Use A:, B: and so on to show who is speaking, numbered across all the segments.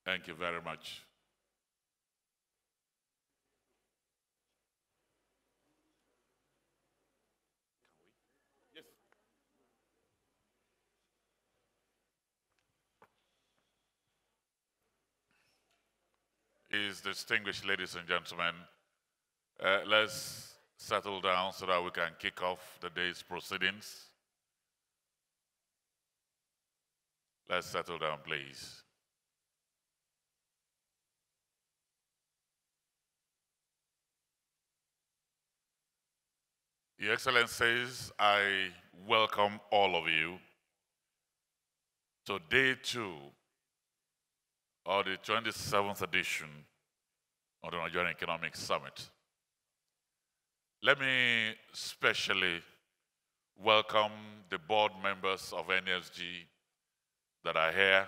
A: Thank you very much. Yes. Is distinguished ladies and gentlemen, let's settle down so that we can kick off the day's proceedings. Let's settle down, please. Your Excellencies, I welcome all of you to day 2 of the 27th edition of the Nigerian Economic Summit. Let me specially welcome the board members of NESG that are here.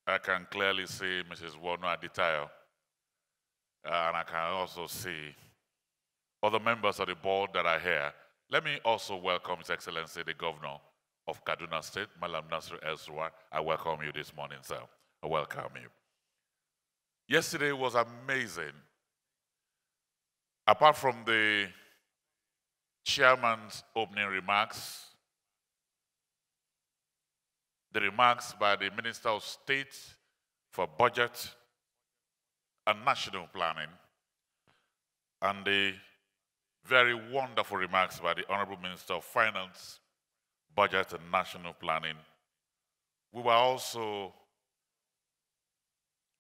A: I can clearly see Mrs. Wonu Aditayo, and I can also see other members of the board that are here. Let me also welcome His Excellency, the Governor of Kaduna State, Malam Nasir El-Rufai. I welcome you this morning, sir. I welcome you. Yesterday was amazing. Apart from the chairman's opening remarks, the remarks by the Minister of State for Budget and National Planning, and the very wonderful remarks by the Honorable Minister of Finance, Budget and National Planning.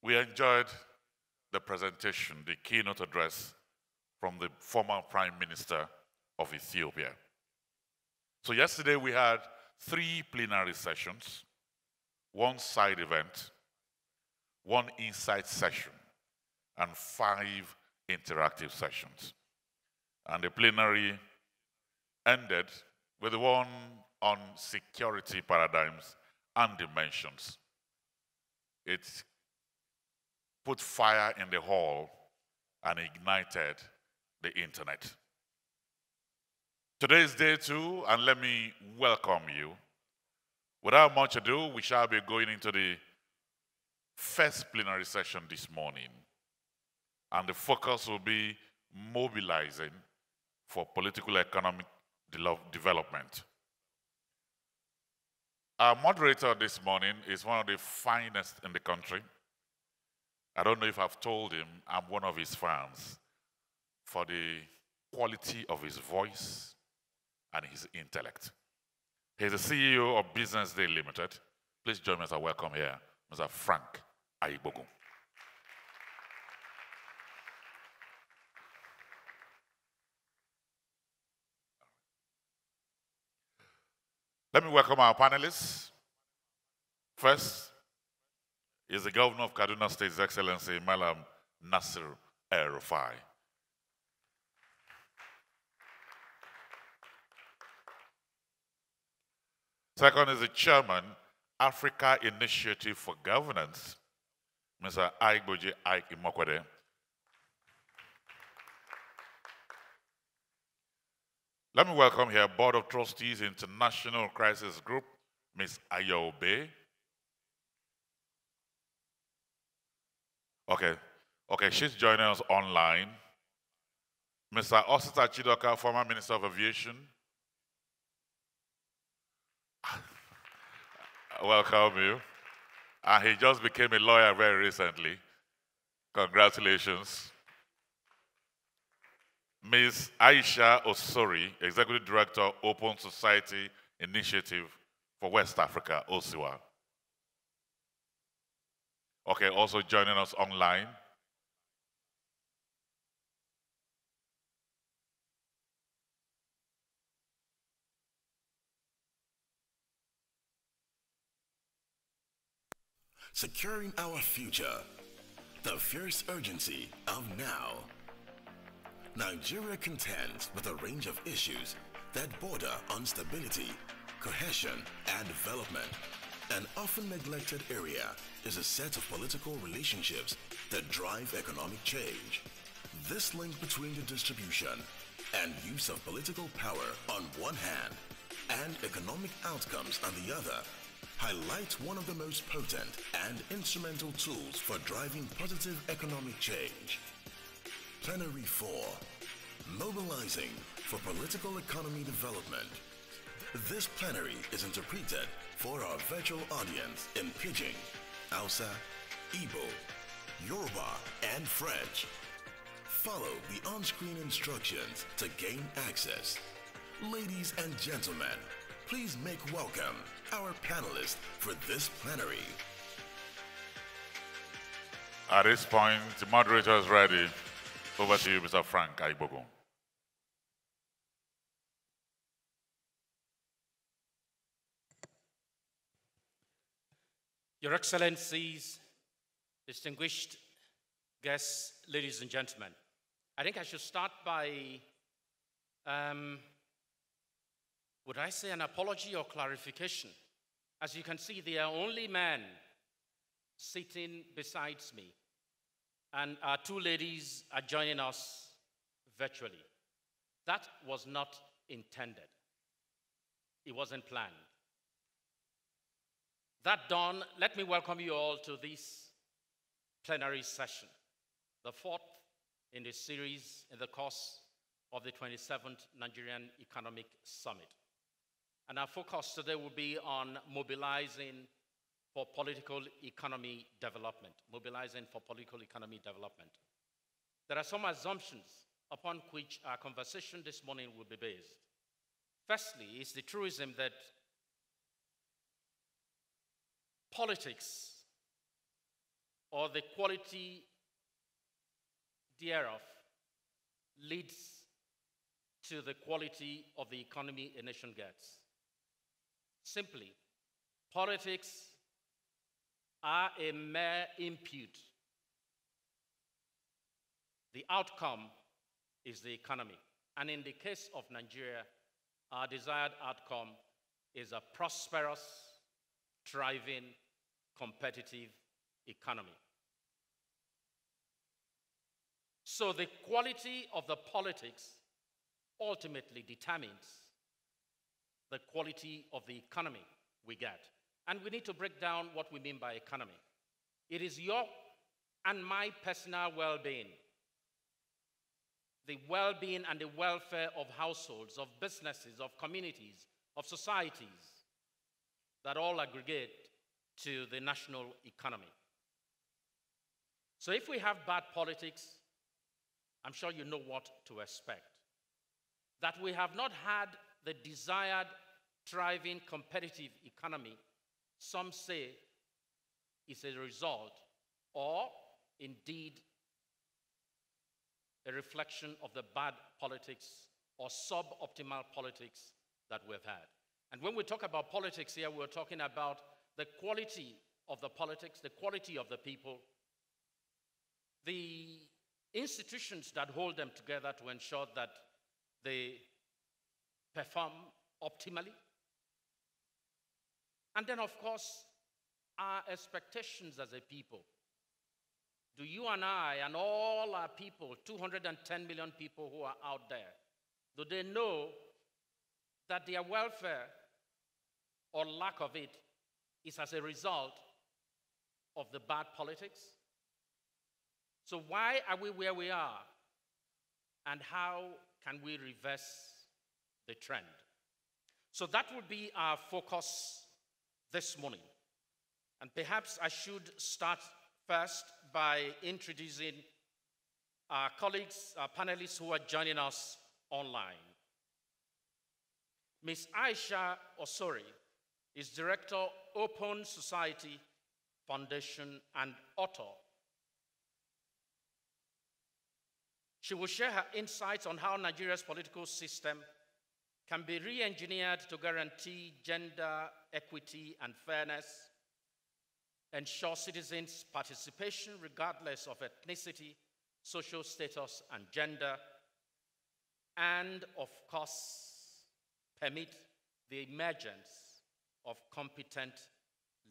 A: We enjoyed the presentation, the keynote address from the former Prime Minister of Ethiopia. So yesterday we had 3 plenary sessions, 1 side event, 1 insight session, and 5 interactive sessions. And the plenary ended with the one on security paradigms and dimensions. It put fire in the hall and ignited the internet. Today is day 2, and let me welcome you. Without much ado, we shall be going into the first plenary session this morning. And the focus will be mobilizing for political economic development. Our moderator this morning is one of the finest in the country. I don't know if I've told him I'm one of his fans for the quality of his voice and his intellect. He's the CEO of BusinessDay Limited. Please join me as I welcome here Mr. Frank Aigbogun. Let me welcome our panelists. First is the Governor of Kaduna State, His Excellency Malam Nasir El-Rufai. Second is the Chairman, Africa Initiative for Governance, Mr. Aigboje Aig-Imoukhuede. Let me welcome here Board of Trustees, International Crisis Group, Ms. Ayobe. Okay, she's joining us online. Mr. Osita Chidoka, former Minister of Aviation. Welcome you. And he just became a lawyer very recently. Congratulations. Ms. Ayisha Osori, Executive Director, Open Society Initiative for West Africa, OSIWA. Okay, also joining us online.
B: Securing our future, the fierce urgency of now. Nigeria contends with a range of issues that border on stability, cohesion, and development. An often neglected area is a set of political relationships that drive economic change. This link between the distribution and use of political power on one hand and economic outcomes on the other highlight one of the most potent and instrumental tools for driving positive economic change. Plenary 4, Mobilizing for Political Economy Development. This plenary is interpreted for our virtual audience in Pidgin, Hausa, Igbo, Yoruba, and French. Follow the on-screen instructions to gain access. Ladies and gentlemen, please make welcome our panelists for this plenary.
A: At this point, the moderator is ready. Over to you, Mr. Frank Aigbogun.
C: Your Excellencies, distinguished guests, ladies and gentlemen, I think I should start by, would I say an apology or clarification? As you can see, there are only men sitting besides me, and our two ladies are joining us virtually. That was not intended. It wasn't planned. That done, let me welcome you all to this plenary session, the fourth in the series in the course of the 27th Nigerian Economic Summit. And our focus today will be on mobilizing for political economy development, mobilizing for political economy development. There are some assumptions upon which our conversation this morning will be based. Firstly, is the truism that politics, or the quality thereof, leads to the quality of the economy a nation gets. Simply, politics are a mere input. The outcome is the economy. And in the case of Nigeria, our desired outcome is a prosperous, thriving, competitive economy. So the quality of the politics ultimately determines the quality of the economy we get. And we need to break down what we mean by economy. It is your and my personal well-being, the well-being and the welfare of households, of businesses, of communities, of societies, that all aggregate to the national economy. So if we have bad politics, I'm sure you know what to expect. That we have not had the desired, thriving, competitive economy, some say is a result, or indeed a reflection of the bad politics or suboptimal politics that we've had. And when we talk about politics here, we're talking about the quality of the politics, the quality of the people, the institutions that hold them together to ensure that they perform optimally. And then, of course, our expectations as a people. Do you and I and all our people, 210 million people who are out there, do they know that their welfare or lack of it is as a result of the bad politics? So why are we where we are? And how can we reverse the trend? So that would be our focus this morning. And perhaps I should start first by introducing our colleagues, our panelists who are joining us online. Ms. Ayisha Osori is Director, Open Society Foundation and author. She will share her insights on how Nigeria's political system can be re-engineered to guarantee gender equity and fairness, ensure citizens' participation regardless of ethnicity, social status, and gender, and of course, permit the emergence of competent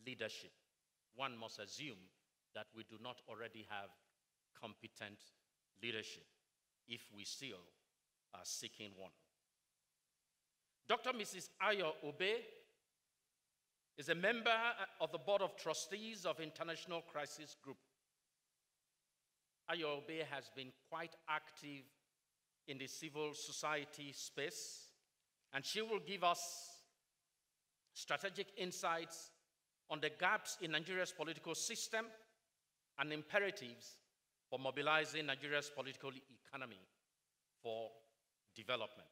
C: leadership. One must assume that we do not already have competent leadership if we still are seeking one. Dr. Mrs. Ayo Obe is a member of the Board of Trustees of International Crisis Group. Ayobe has been quite active in the civil society space, and she will give us strategic insights on the gaps in Nigeria's political system and imperatives for mobilizing Nigeria's political economy for development.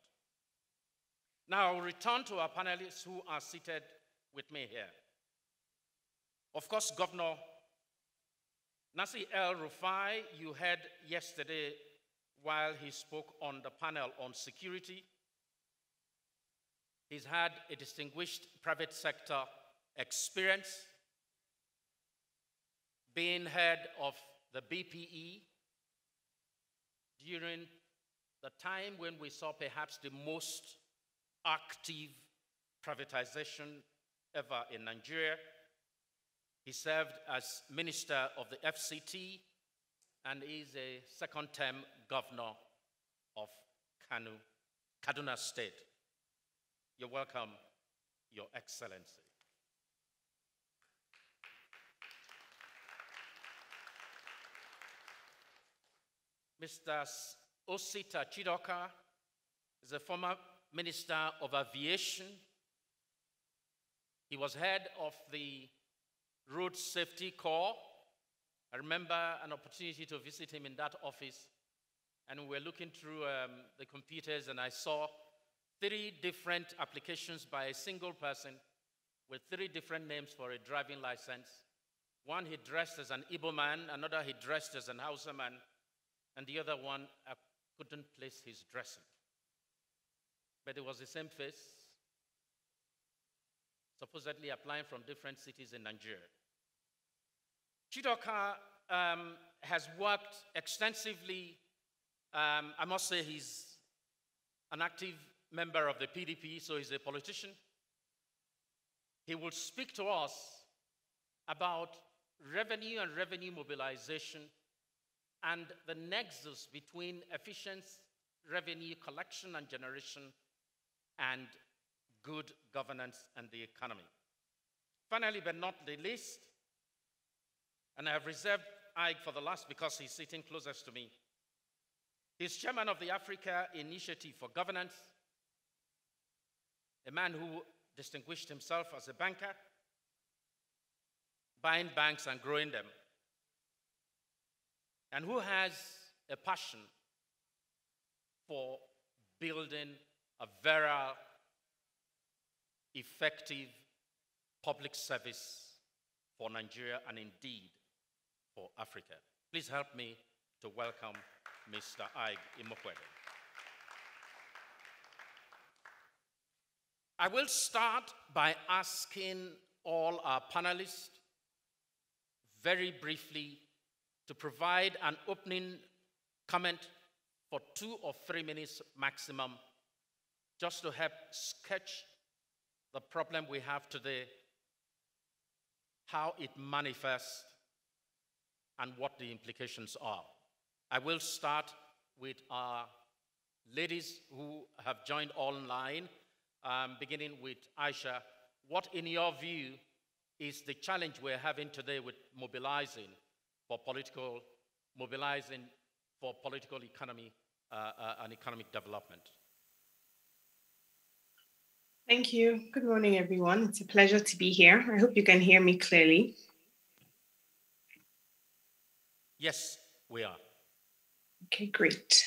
C: Now, I'll return to our panelists who are seated with me here. Of course, Governor Nasir El-Rufai, you heard yesterday while he spoke on the panel on security. He's had a distinguished private sector experience, being head of the BPE during the time when we saw perhaps the most active privatization ever in Nigeria. He served as Minister of the FCT and is a second-term governor of Kaduna State. You're welcome, Your Excellency. Mr. Osita Chidoka is a former Minister of Aviation. He was head of the Road Safety Corps. I remember an opportunity to visit him in that office, and we were looking through the computers, and I saw 3 different applications by a single person with 3 different names for a driving license. One he dressed as an Igbo man, another he dressed as an Hausa man, and the other one I couldn't place his dressing. But it was the same face, supposedly applying from different cities in Nigeria. Chidoka has worked extensively. I must say he's an active member of the PDP, so he's a politician. He will speak to us about revenue and revenue mobilization and the nexus between efficient revenue collection and generation and good governance and the economy. Finally, but not the least, and I have reserved Aig for the last because he's sitting closest to me. He's chairman of the Africa Initiative for Governance, a man who distinguished himself as a banker, buying banks and growing them, and who has a passion for building a very effective public service for Nigeria and indeed for Africa. Please help me to welcome Mr. Aig-Imoukhuede. I will start by asking all our panelists very briefly to provide an opening comment for 2 or 3 minutes maximum, just to help sketch the problem we have today, how it manifests, and what the implications are. I will start with our ladies who have joined online, beginning with Ayisha. What, in your view, is the challenge we're having today with mobilizing for political economy and economic development?
D: Thank you. Good morning, everyone. It's a pleasure to be here. I hope you can hear me clearly.
C: Yes, we are.
D: Okay, great.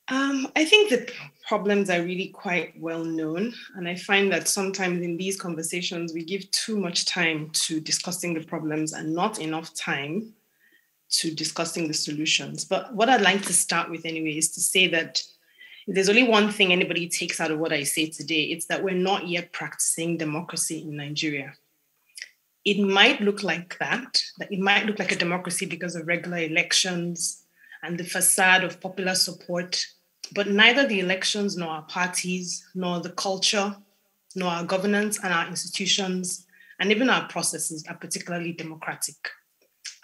D: I think the problems are really quite well known, and I find that sometimes in these conversations, we give too much time to discussing the problems and not enough time to discussing the solutions. But what I'd like to start with anyway is to say that if there's only one thing anybody takes out of what I say today, it's that we're not yet practicing democracy in Nigeria. It might look like that it might look like a democracy because of regular elections and the facade of popular support, but neither the elections nor our parties, nor the culture, nor our governance and our institutions, and even our processes are particularly democratic.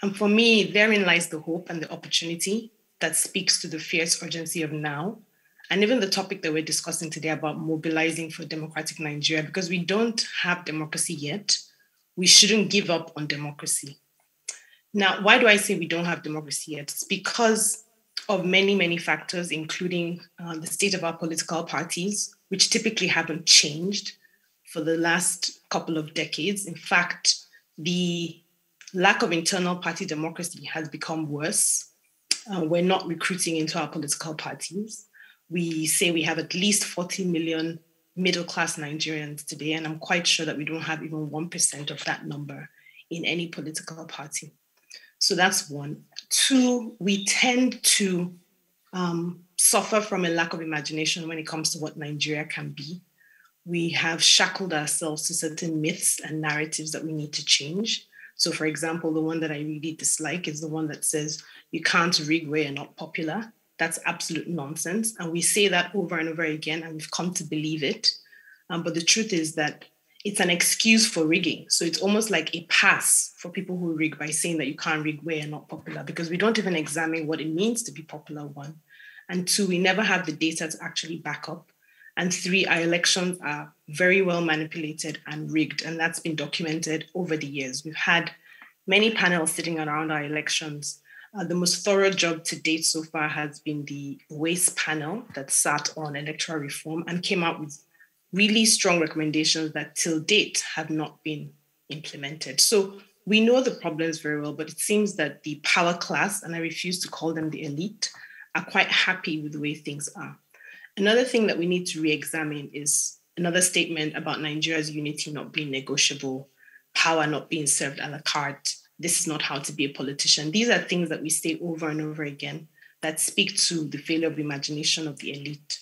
D: And for me, therein lies the hope and the opportunity that speaks to the fierce urgency of now and even the topic that we're discussing today about mobilizing for democratic Nigeria, because we don't have democracy yet, we shouldn't give up on democracy. Now, why do I say we don't have democracy yet? It's because of many, many factors, including the state of our political parties, which typically haven't changed for the last couple of decades. In fact, the lack of internal party democracy has become worse. We're not recruiting into our political parties. We say we have at least 40 million middle-class Nigerians today, and I'm quite sure that we don't have even 1% of that number in any political party. So that's one. Two, we tend to suffer from a lack of imagination when it comes to what Nigeria can be. We have shackled ourselves to certain myths and narratives that we need to change. So, for example, the one that I really dislike is the one that says you can't rig where you're not popular. That's absolute nonsense. And we say that over and over again, and we've come to believe it. But the truth is that it's an excuse for rigging. So it's almost like a pass for people who rig by saying that you can't rig where you're not popular, because we don't even examine what it means to be popular, one. And two, we never have the data to actually back up. And three, our elections are very well manipulated and rigged, and that's been documented over the years. We've had many panels sitting around our elections. The most thorough job to date so far has been the WASTE panel that sat on electoral reform and came out with really strong recommendations that till date have not been implemented. So we know the problems very well, but it seems that the power class, and I refuse to call them the elite, are quite happy with the way things are. Another thing that we need to re-examine is another statement about Nigeria's unity not being negotiable, power not being served a la carte. This is not how to be a politician. These are things that we say over and over again that speak to the failure of imagination of the elite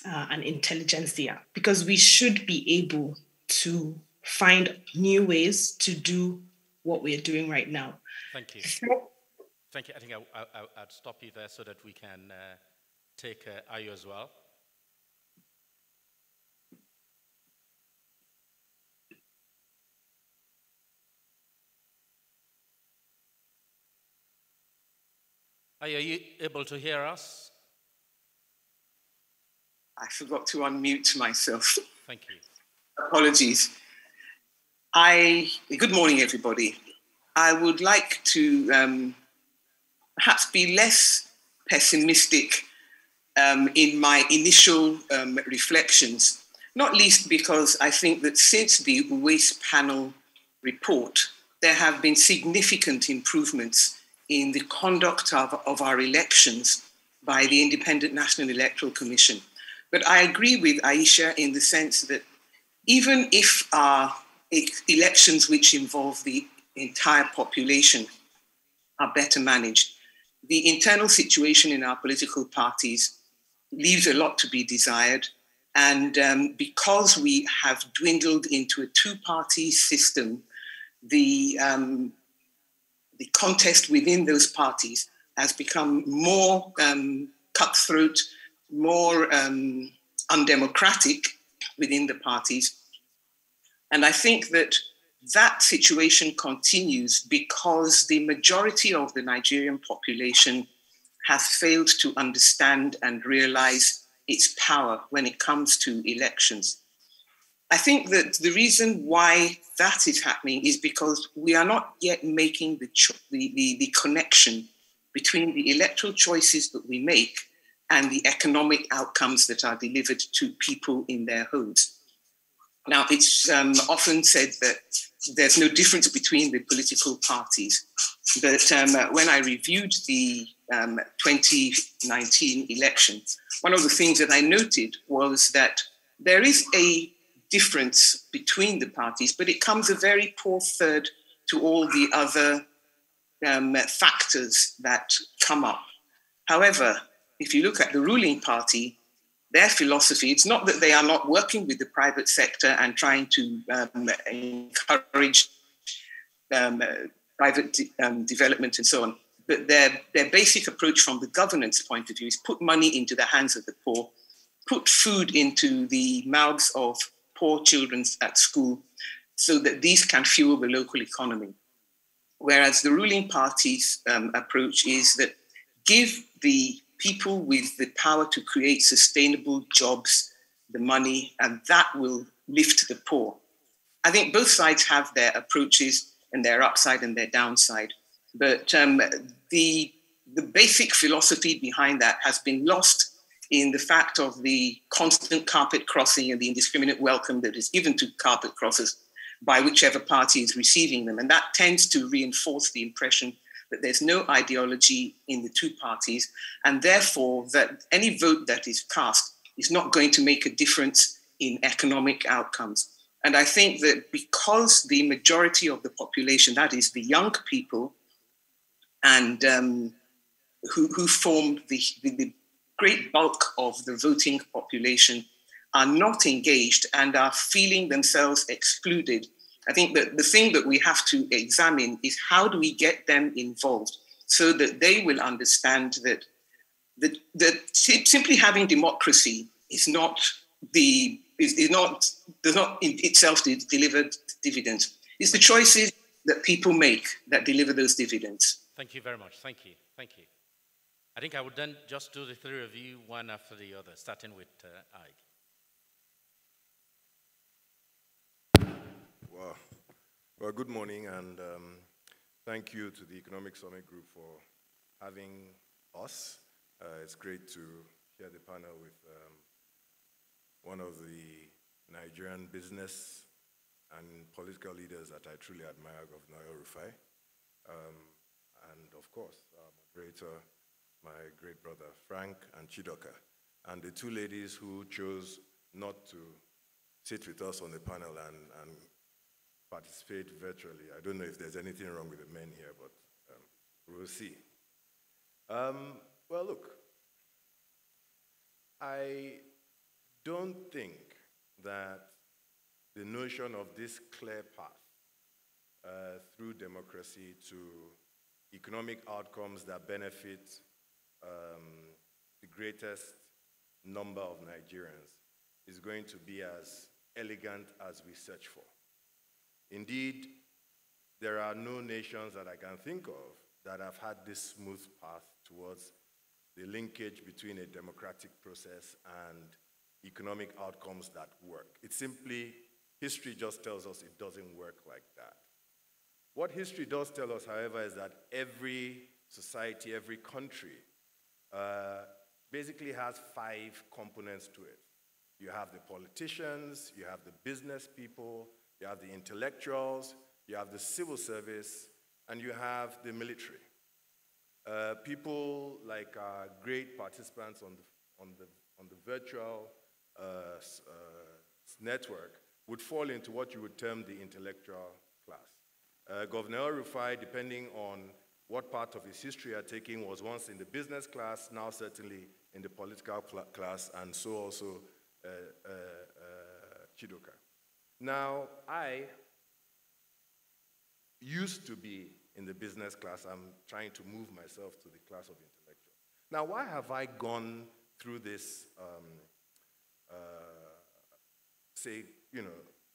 D: and intelligentsia, because we should be able to find new ways to do what we're doing right now.
C: Thank you. Thank you. I think I'd stop you there so that we can take Ayu as well. Are you able to hear us?
E: I forgot to unmute myself.
C: Thank you.
E: Apologies. Good morning, everybody. I would like to perhaps be less pessimistic in my initial reflections, not least because I think that since the WASTE panel report, there have been significant improvements in the conduct of our elections by the Independent National Electoral Commission. But I agree with Ayisha in the sense that even if our elections which involve the entire population are better managed, the internal situation in our political parties leaves a lot to be desired. And because we have dwindled into a two-party system, the contest within those parties has become more cutthroat, more undemocratic within the parties. And I think that that situation continues because the majority of the Nigerian population has failed to understand and realize its power when it comes to elections. I think that the reason why that is happening is because we are not yet making the connection between the electoral choices that we make and the economic outcomes that are delivered to people in their homes. Now, it's often said that there's no difference between the political parties. But when I reviewed the 2019 election, one of the things that I noted was that there is a difference between the parties, but it comes a very poor third to all the other factors that come up. However, if you look at the ruling party, their philosophy, it's not that they are not working with the private sector and trying to encourage private development and so on, but their basic approach from the governance point of view is put money into the hands of the poor, put food into the mouths of poor children at school so that these can fuel the local economy. Whereas the ruling party's approach is that give the people with the power to create sustainable jobs, the money, and that will lift the poor. I think both sides have their approaches and their upside and their downside. But the basic philosophy behind that has been lost in the fact of the constant carpet crossing and the indiscriminate welcome that is given to carpet crossers by whichever party is receiving them. And that tends to reinforce the impression that there's no ideology in the two parties, and therefore that any vote that is cast is not going to make a difference in economic outcomes. And I think that because the majority of the population, that is the young people, and who form the great bulk of the voting population, are not engaged and are feeling themselves excluded, I think that the thing that we have to examine is how do we get them involved so that they will understand that simply having democracy is not does not in itself deliver dividends. It's the choices that people make that deliver those dividends.
C: Thank you very much. Thank you. Thank you. I think I would then just do the three of you one after the other, starting with Aig.
F: Well, good morning, and thank you to the Economic Summit Group for having us. It's great to share the panel with one of the Nigerian business and political leaders that I truly admire, Governor El-Rufai, and of course, our moderator, my great brother Frank and Chidoka, and the two ladies who chose not to sit with us on the panel and participate virtually. I don't know if there's anything wrong with the men here, but we'll see. Well, look, I don't think that the notion of this clear path through democracy to economic outcomes that benefit the greatest number of Nigerians is going to be as elegant as we search for. Indeed, there are no nations that I can think of that have had this smooth path towards the linkage between a democratic process and economic outcomes that work. It's simply, history just tells us it doesn't work like that. What history does tell us, however, is that every society, every country, basically has 5 components to it. You have the politicians, you have the business people, you have the intellectuals, you have the civil service, and you have the military. People like our great participants on the virtual network would fall into what you would term the intellectual class. Governor El-Rufai, depending on what part of his history you're taking, was once in the business class, now certainly in the political class, and so also Chidoka. Now, I used to be in the business class. I'm trying to move myself to the class of intellectuals. Now, why have I gone through this,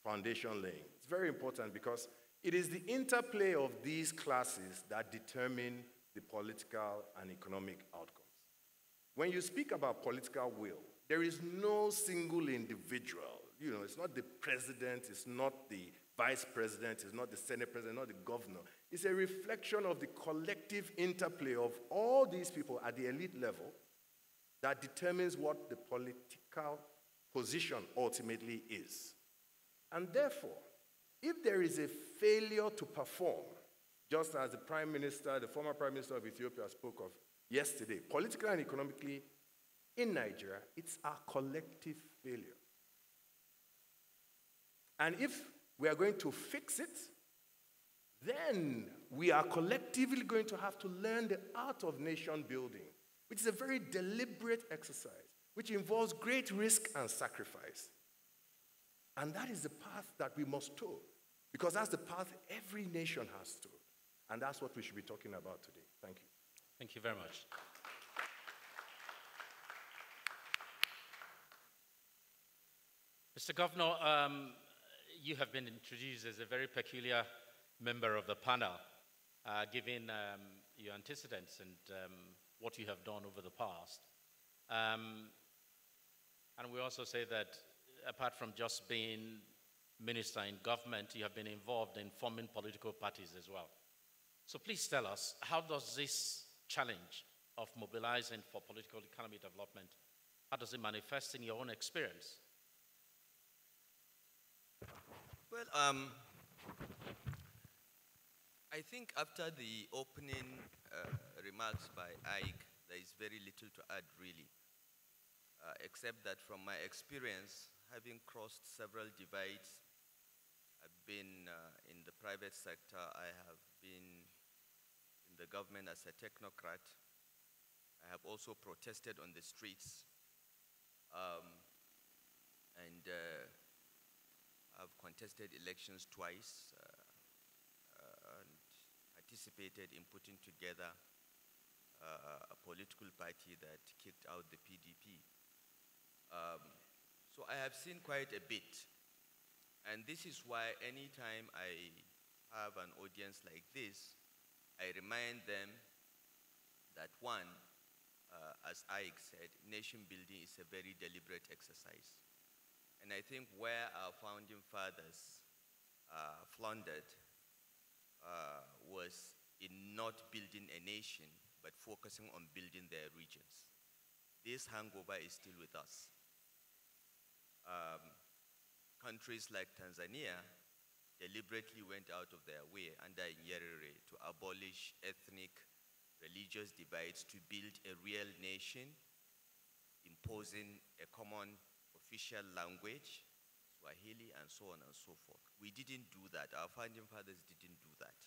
F: foundation laying? It's very important because it is the interplay of these classes that determine the political and economic outcomes. When you speak about political will, there is no single individual. It's not the president, it's not the vice president, it's not the senate president, not the governor. It's a reflection of the collective interplay of all these people at the elite level that determines what the political position ultimately is. And therefore, if there is a failure to perform, just as the Prime Minister, the former Prime Minister of Ethiopia spoke of yesterday, politically and economically in Nigeria, it's our collective failure. And if we are going to fix it, then we are collectively going to have to learn the art of nation building, which is a very deliberate exercise, which involves great risk and sacrifice. And that is the path that we must toe, because that's the path every nation has to. And that's what we should be talking about today. Thank you.
C: Thank you very much. Mr. Governor, you have been introduced as a very peculiar member of the panel, given your antecedents and what you have done over the past. And we also say that apart from just being minister in government, you have been involved in forming political parties as well. So please tell us, how does this challenge of mobilizing for political economy development, how does it manifest in your own experience?
G: Well, I think after the opening remarks by Aig, there is very little to add really, except that from my experience, having crossed several divides, I've been in the private sector, I have been in the government as a technocrat, I have also protested on the streets, and I've contested elections twice and participated in putting together a political party that kicked out the PDP. So I have seen quite a bit. And this is why anytime I have an audience like this, I remind them that one, as Aig said, nation building is a very deliberate exercise. And I think where our founding fathers floundered was in not building a nation, but focusing on building their regions. This hangover is still with us. Countries like Tanzania deliberately went out of their way under Nyerere to abolish ethnic, religious divides to build a real nation, imposing a common official language, Swahili, and so on and so forth. We didn't do that. Our founding fathers didn't do that.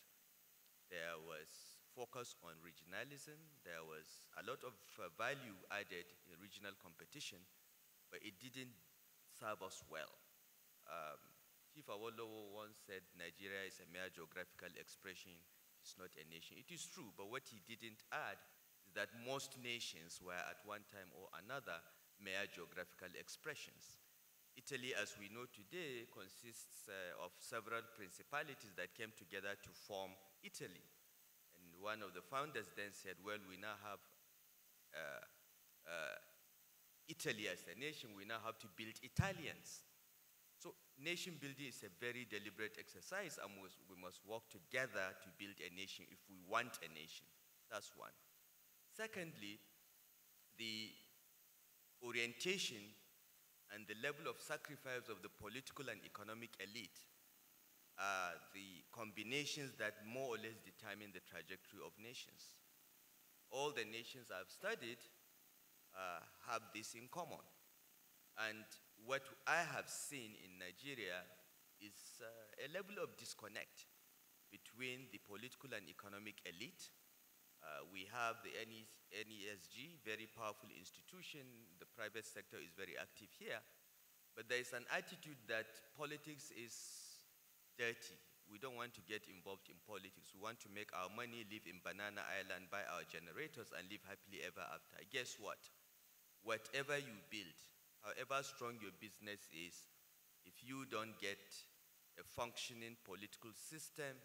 G: There was focus on regionalism. There was a lot of value added in regional competition, but it didn't serve us well. Chief Awolowo once said Nigeria is a mere geographical expression, it's not a nation. It is true, but what he didn't add is that most nations were at one time or another mere geographical expressions. Italy, as we know today, consists of several principalities that came together to form Italy. And one of the founders then said, well, we now have Italy as a nation, we now have to build Italians. So nation building is a very deliberate exercise, and we must work together to build a nation if we want a nation. That's one. Secondly, the orientation and the level of sacrifice of the political and economic elite are the combinations that more or less determine the trajectory of nations. All the nations I've studied have this in common. And what I have seen in Nigeria is a level of disconnect between the political and economic elite. We have the NESG, very powerful institution. The private sector is very active here. But there is an attitude that politics is dirty. We don't want to get involved in politics. We want to make our money, live in Banana Island, buy our generators, and live happily ever after. Guess what? Whatever you build, however strong your business is, if you don't get a functioning political system,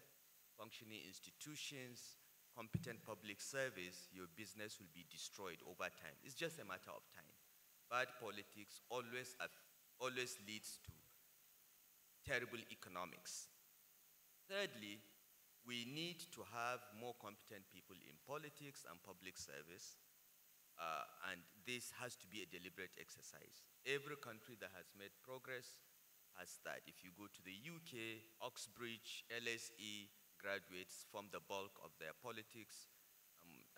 G: functioning institutions, competent public service, your business will be destroyed over time. It's just a matter of time. Bad politics always leads to terrible economics. Thirdly, we need to have more competent people in politics and public service. And this has to be a deliberate exercise. Every country that has made progress has that. If you go to the UK, Oxbridge, LSE graduates form the bulk of their politics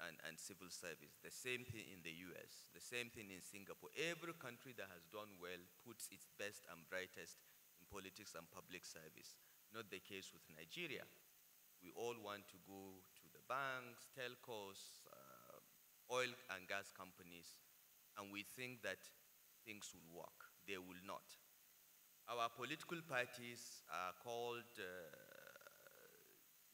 G: and civil service. The same thing in the US, the same thing in Singapore. Every country that has done well puts its best and brightest in politics and public service. Not the case with Nigeria. We all want to go to the banks, telcos, oil and gas companies, and we think that things will work. They will not. Our political parties are called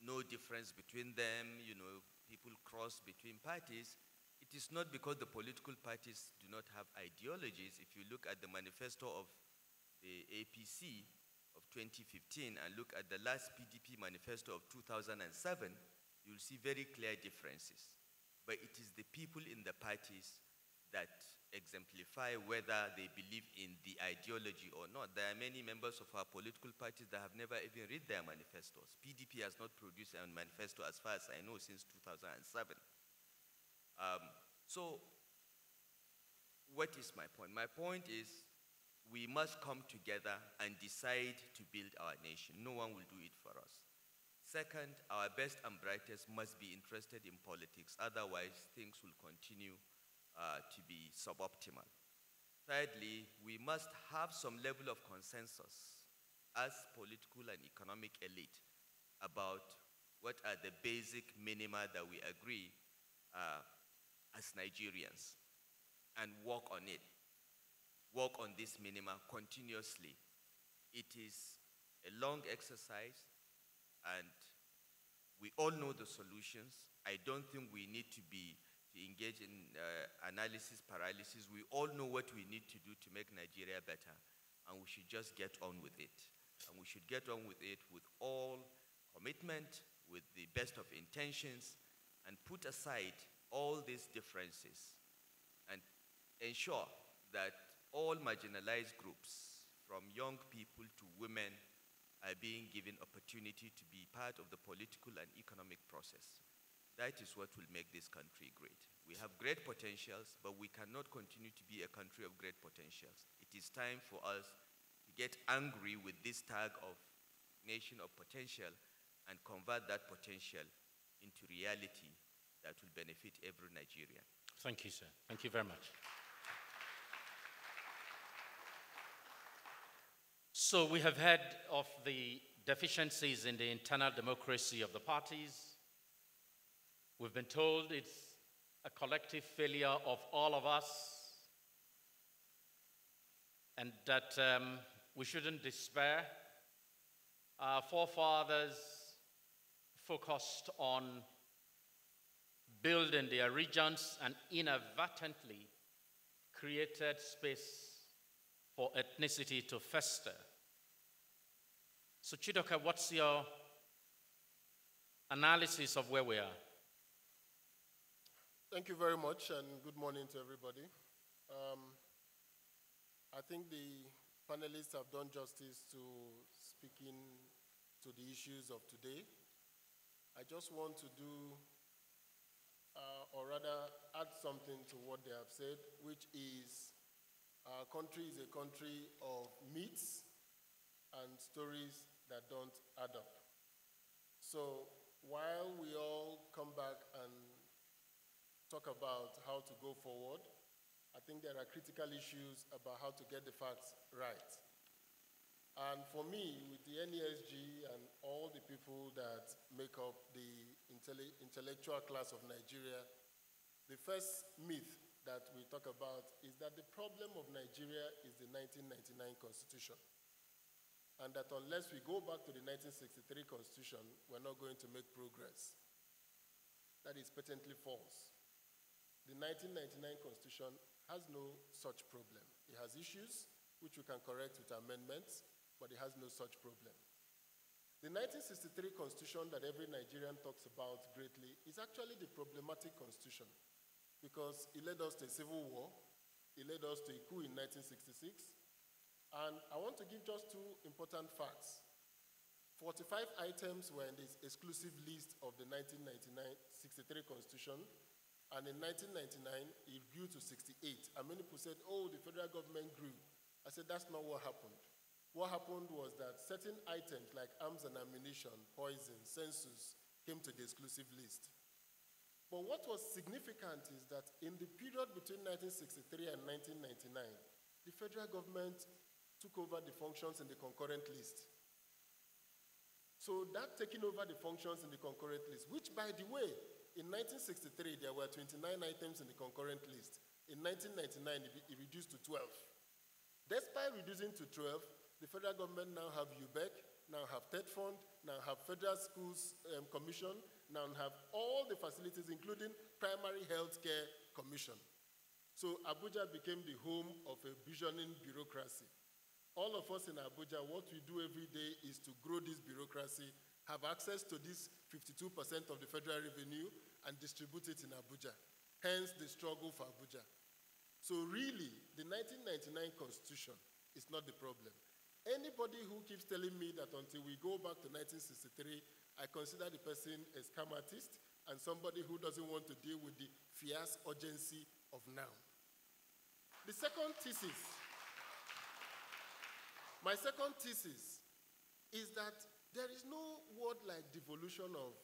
G: no difference between them, you know, people cross between parties. It is not because the political parties do not have ideologies. If you look at the manifesto of the APC of 2015 and look at the last PDP manifesto of 2007, you'll see very clear differences. but it is the people in the parties that exemplify whether they believe in the ideology or not. There are many members of our political parties that have never even read their manifestos. PDP has not produced a manifesto, as far as I know, since 2007. So what is my point? My point is we must come together and decide to build our nation. No one will do it for us. Second, our best and brightest must be interested in politics. Otherwise, things will continue to be suboptimal. Thirdly, we must have some level of consensus as political and economic elite about what are the basic minima that we agree as Nigerians, and work on it. Work on this minima continuously. It is a long exercise, and we all know the solutions. I don't think we need to engage in analysis paralysis. We all know what we need to do to make Nigeria better, and we should just get on with it. And we should get on with it with all commitment, with the best of intentions, and put aside all these differences and ensure that all marginalized groups, from young people to women, are being given opportunity to be part of the political and economic process. That is what will make this country great. We have great potentials, but we cannot continue to be a country of great potentials. It is time for us to get angry with this tag of nation of potential and convert that potential into reality that will benefit every Nigerian.
C: Thank you, sir. Thank you very much. So we have heard of the deficiencies in the internal democracy of the parties. We've been told it's a collective failure of all of us, and that we shouldn't despair. Our forefathers focused on building their regions and inadvertently created space for ethnicity to fester. So Chidoka, what's your analysis of where we are?
H: Thank you very much, and good morning to everybody. I think the panelists have done justice to speaking to the issues of today. I just want to do, or rather add something to what they have said, which is our country is a country of myths and stories that don't add up. So while we all come back and talk about how to go forward, I think there are critical issues about how to get the facts right. And for me, with the NESG and all the people that make up the intellectual class of Nigeria, the first myth that we talk about is that the problem of Nigeria is the 1999 Constitution, and that unless we go back to the 1963 Constitution, we're not going to make progress. That is patently false. The 1999 Constitution has no such problem. It has issues which we can correct with amendments, but it has no such problem. The 1963 Constitution that every Nigerian talks about greatly is actually the problematic Constitution, because it led us to a civil war, it led us to a coup in 1966, and I want to give just two important facts. 45 items were in this exclusive list of the 1963 Constitution, and in 1999, it grew to 68. And many people said, oh, the federal government grew. I said, that's not what happened. What happened was that certain items like arms and ammunition, poison, census, came to the exclusive list. But what was significant is that in the period between 1963 and 1999, the federal government took over the functions in the concurrent list. So that taking over the functions in the concurrent list, which by the way, in 1963, there were 29 items in the concurrent list. In 1999, it reduced to 12. Despite reducing to 12, the federal government now have UBEC, now have TED Fund, now have Federal Schools Commission, now have all the facilities, including Primary Health Care Commission. So Abuja became the home of a burgeoning bureaucracy. All of us in Abuja, what we do every day is to grow this bureaucracy, have access to this 52% of the federal revenue, and distribute it in Abuja. Hence the struggle for Abuja. So really, the 1999 Constitution is not the problem. Anybody who keeps telling me that until we go back to 1963, I consider the person a scam artist and somebody who doesn't want to deal with the fierce urgency of now. The second thesis, my second thesis is that there is no word like devolution of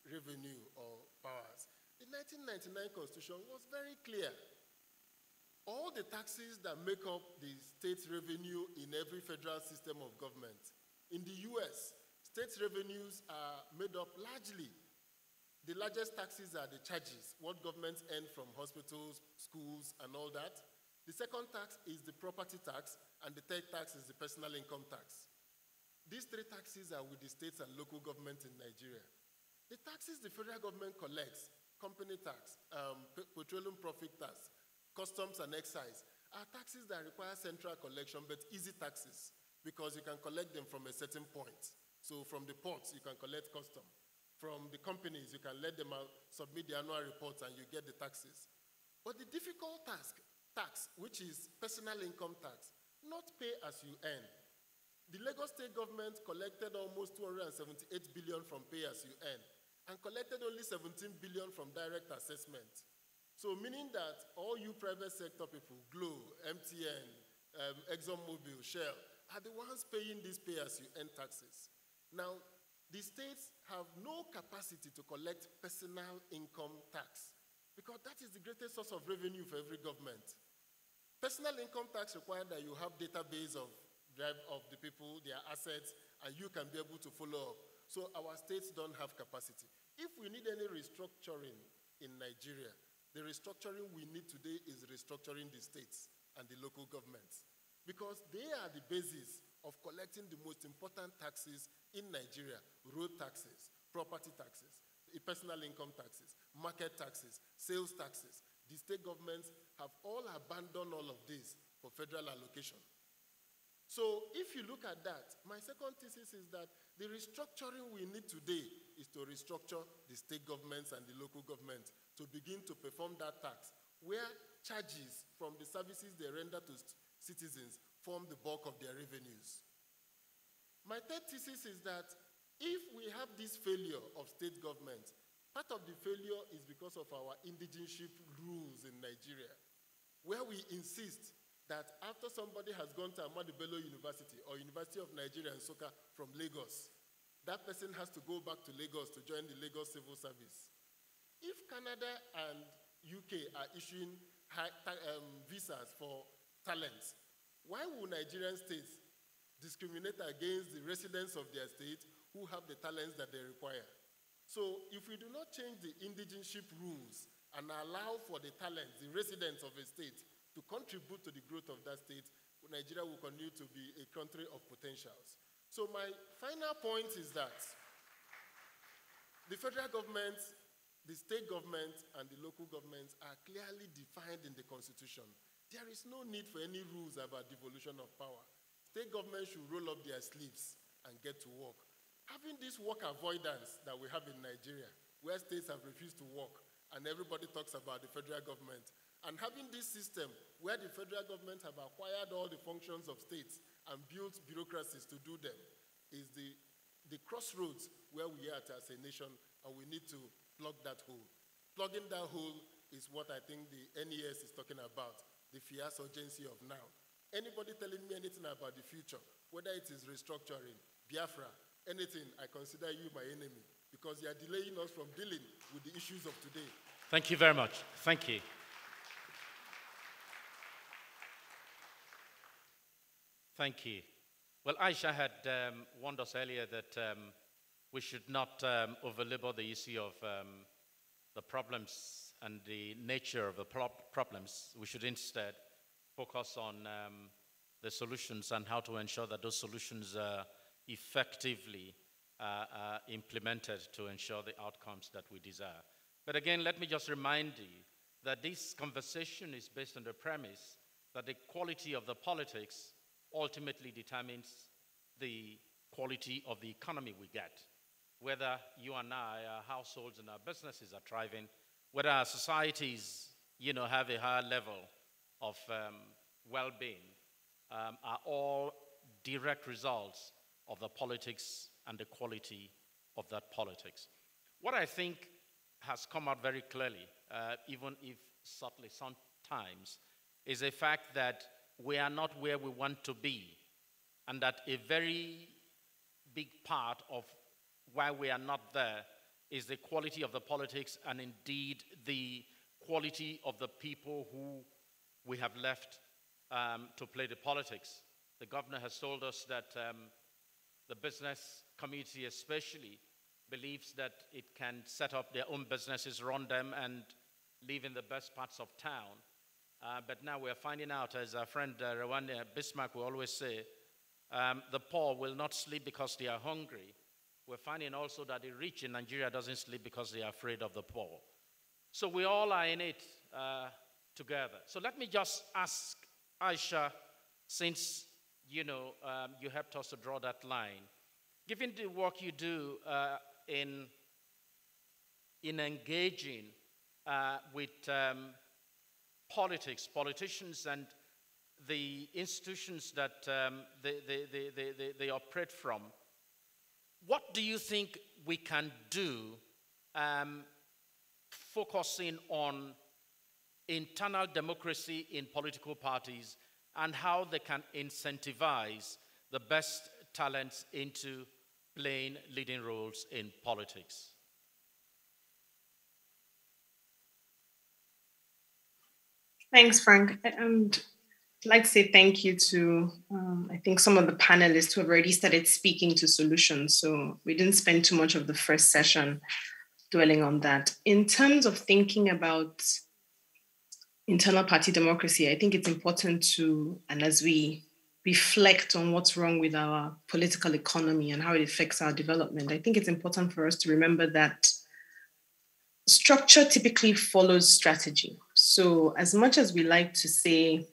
H: revenue or powers. The 1999 Constitution was very clear. All the taxes that make up the state revenue in every federal system of government. In the US, state revenues are made up largely. The largest taxes are the charges, what governments earn from hospitals, schools, and all that. The second tax is the property tax, and the third tax is the personal income tax. These three taxes are with the states and local governments in Nigeria. The taxes the federal government collects, company tax, petroleum profit tax, customs and excise, are taxes that require central collection, but easy taxes, because you can collect them from a certain point. So from the ports, you can collect custom. From the companies, you can let them submit the annual reports and you get the taxes. But the difficult tax, which is personal income tax, not pay as you earn. The Lagos state government collected almost 278 billion from pay as you earn and collected only 17 billion from direct assessment. So meaning that all you private sector people, Glo, MTN, ExxonMobil, Shell, are the ones paying these pay as you earn taxes. Now, the states have no capacity to collect personal income tax because that is the greatest source of revenue for every government. Personal income tax requires that you have database of the people, their assets, and you can be able to follow up. So our states don't have capacity. If we need any restructuring in Nigeria, the restructuring we need today is restructuring the states and the local governments because they are the basis of collecting the most important taxes in Nigeria: road taxes, property taxes, personal income taxes, market taxes, sales taxes. The state governments have all abandoned all of this for federal allocation. So if you look at that, my second thesis is that the restructuring we need today is to restructure the state governments and the local governments to begin to perform that tax, where charges from the services they render to citizens form the bulk of their revenues. My third thesis is that if we have this failure of state governments, part of the failure is because of our indigenship rules in Nigeria, where we insist that after somebody has gone to Ahmadu Bello University or University of Nigeria in Soka from Lagos, that person has to go back to Lagos to join the Lagos Civil Service. If Canada and UK are issuing visas for talents, why will Nigerian states discriminate against the residents of their state who have the talents that they require? So if we do not change the indigenship rules and allow for the talents, the residents of a state, to contribute to the growth of that state, Nigeria will continue to be a country of potentials. So my final point is that the federal government, the state government, and the local governments are clearly defined in the Constitution. There is no need for any rules about devolution of power. State governments should roll up their sleeves and get to work. Having this work avoidance that we have in Nigeria, where states have refused to work, and everybody talks about the federal government, and having this system where the federal government have acquired all the functions of states and built bureaucracies to do them is the crossroads where we are as a nation, and we need to plug that hole. Plugging that hole is what I think the NES is talking about, the fierce urgency of now. Anybody telling me anything about the future, whether it is restructuring, Biafra, anything, I consider you my enemy because you are delaying us from dealing with the issues of today.
C: Thank you very much. Thank you. Thank you. Well, Ayisha had warned us earlier that we should not overlabor the issue of the problems and the nature of the problems. We should instead focus on the solutions and how to ensure that those solutions are effectively implemented to ensure the outcomes that we desire. But again, let me just remind you that this conversation is based on the premise that the quality of the politics ultimately determines the quality of the economy we get. whether you and I, our households and our businesses are thriving, whether our societies, have a higher level of well-being, are all direct results of the politics and the quality of that politics. What I think has come out very clearly, even if subtly sometimes, is the fact that we are not where we want to be, and that a very big part of why we are not there is the quality of the politics and indeed the quality of the people who we have left to play the politics. The governor has told us that the business community especially believes that it can set up their own businesses, run them, and live in the best parts of town. But now we're finding out, as our friend Rawan Bismarck will always say, the poor will not sleep because they are hungry. We're finding also that the rich in Nigeria doesn't sleep because they are afraid of the poor. So we all are in it together. So let me just ask Ayisha, since you helped us to draw that line, given the work you do in engaging with politicians, and the institutions that they operate from, what do you think we can do focusing on internal democracy in political parties and how they can incentivize the best talents into playing leading roles in politics?
D: Thanks, Frank. And I'd like to say thank you to, I think, some of the panelists who have already started speaking to solutions. So we didn't spend too much of the first session dwelling on that. In terms of thinking about internal party democracy, I think it's important to, and as we reflect on what's wrong with our political economy and how it affects our development, I think it's important for us to remember that structure typically follows strategy. So as much as we like to say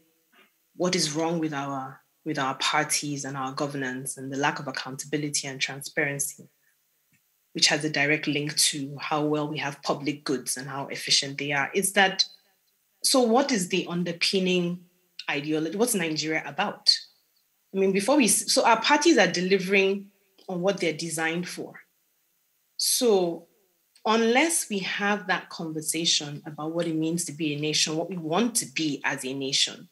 D: what is wrong with our parties and our governance and the lack of accountability and transparency, which has a direct link to how well we have public goods and how efficient they are, is that, so what is the underpinning ideology? What's Nigeria about? I mean, so our parties are delivering on what they're designed for. So unless we have that conversation about what it means to be a nation, what we want to be as a nation,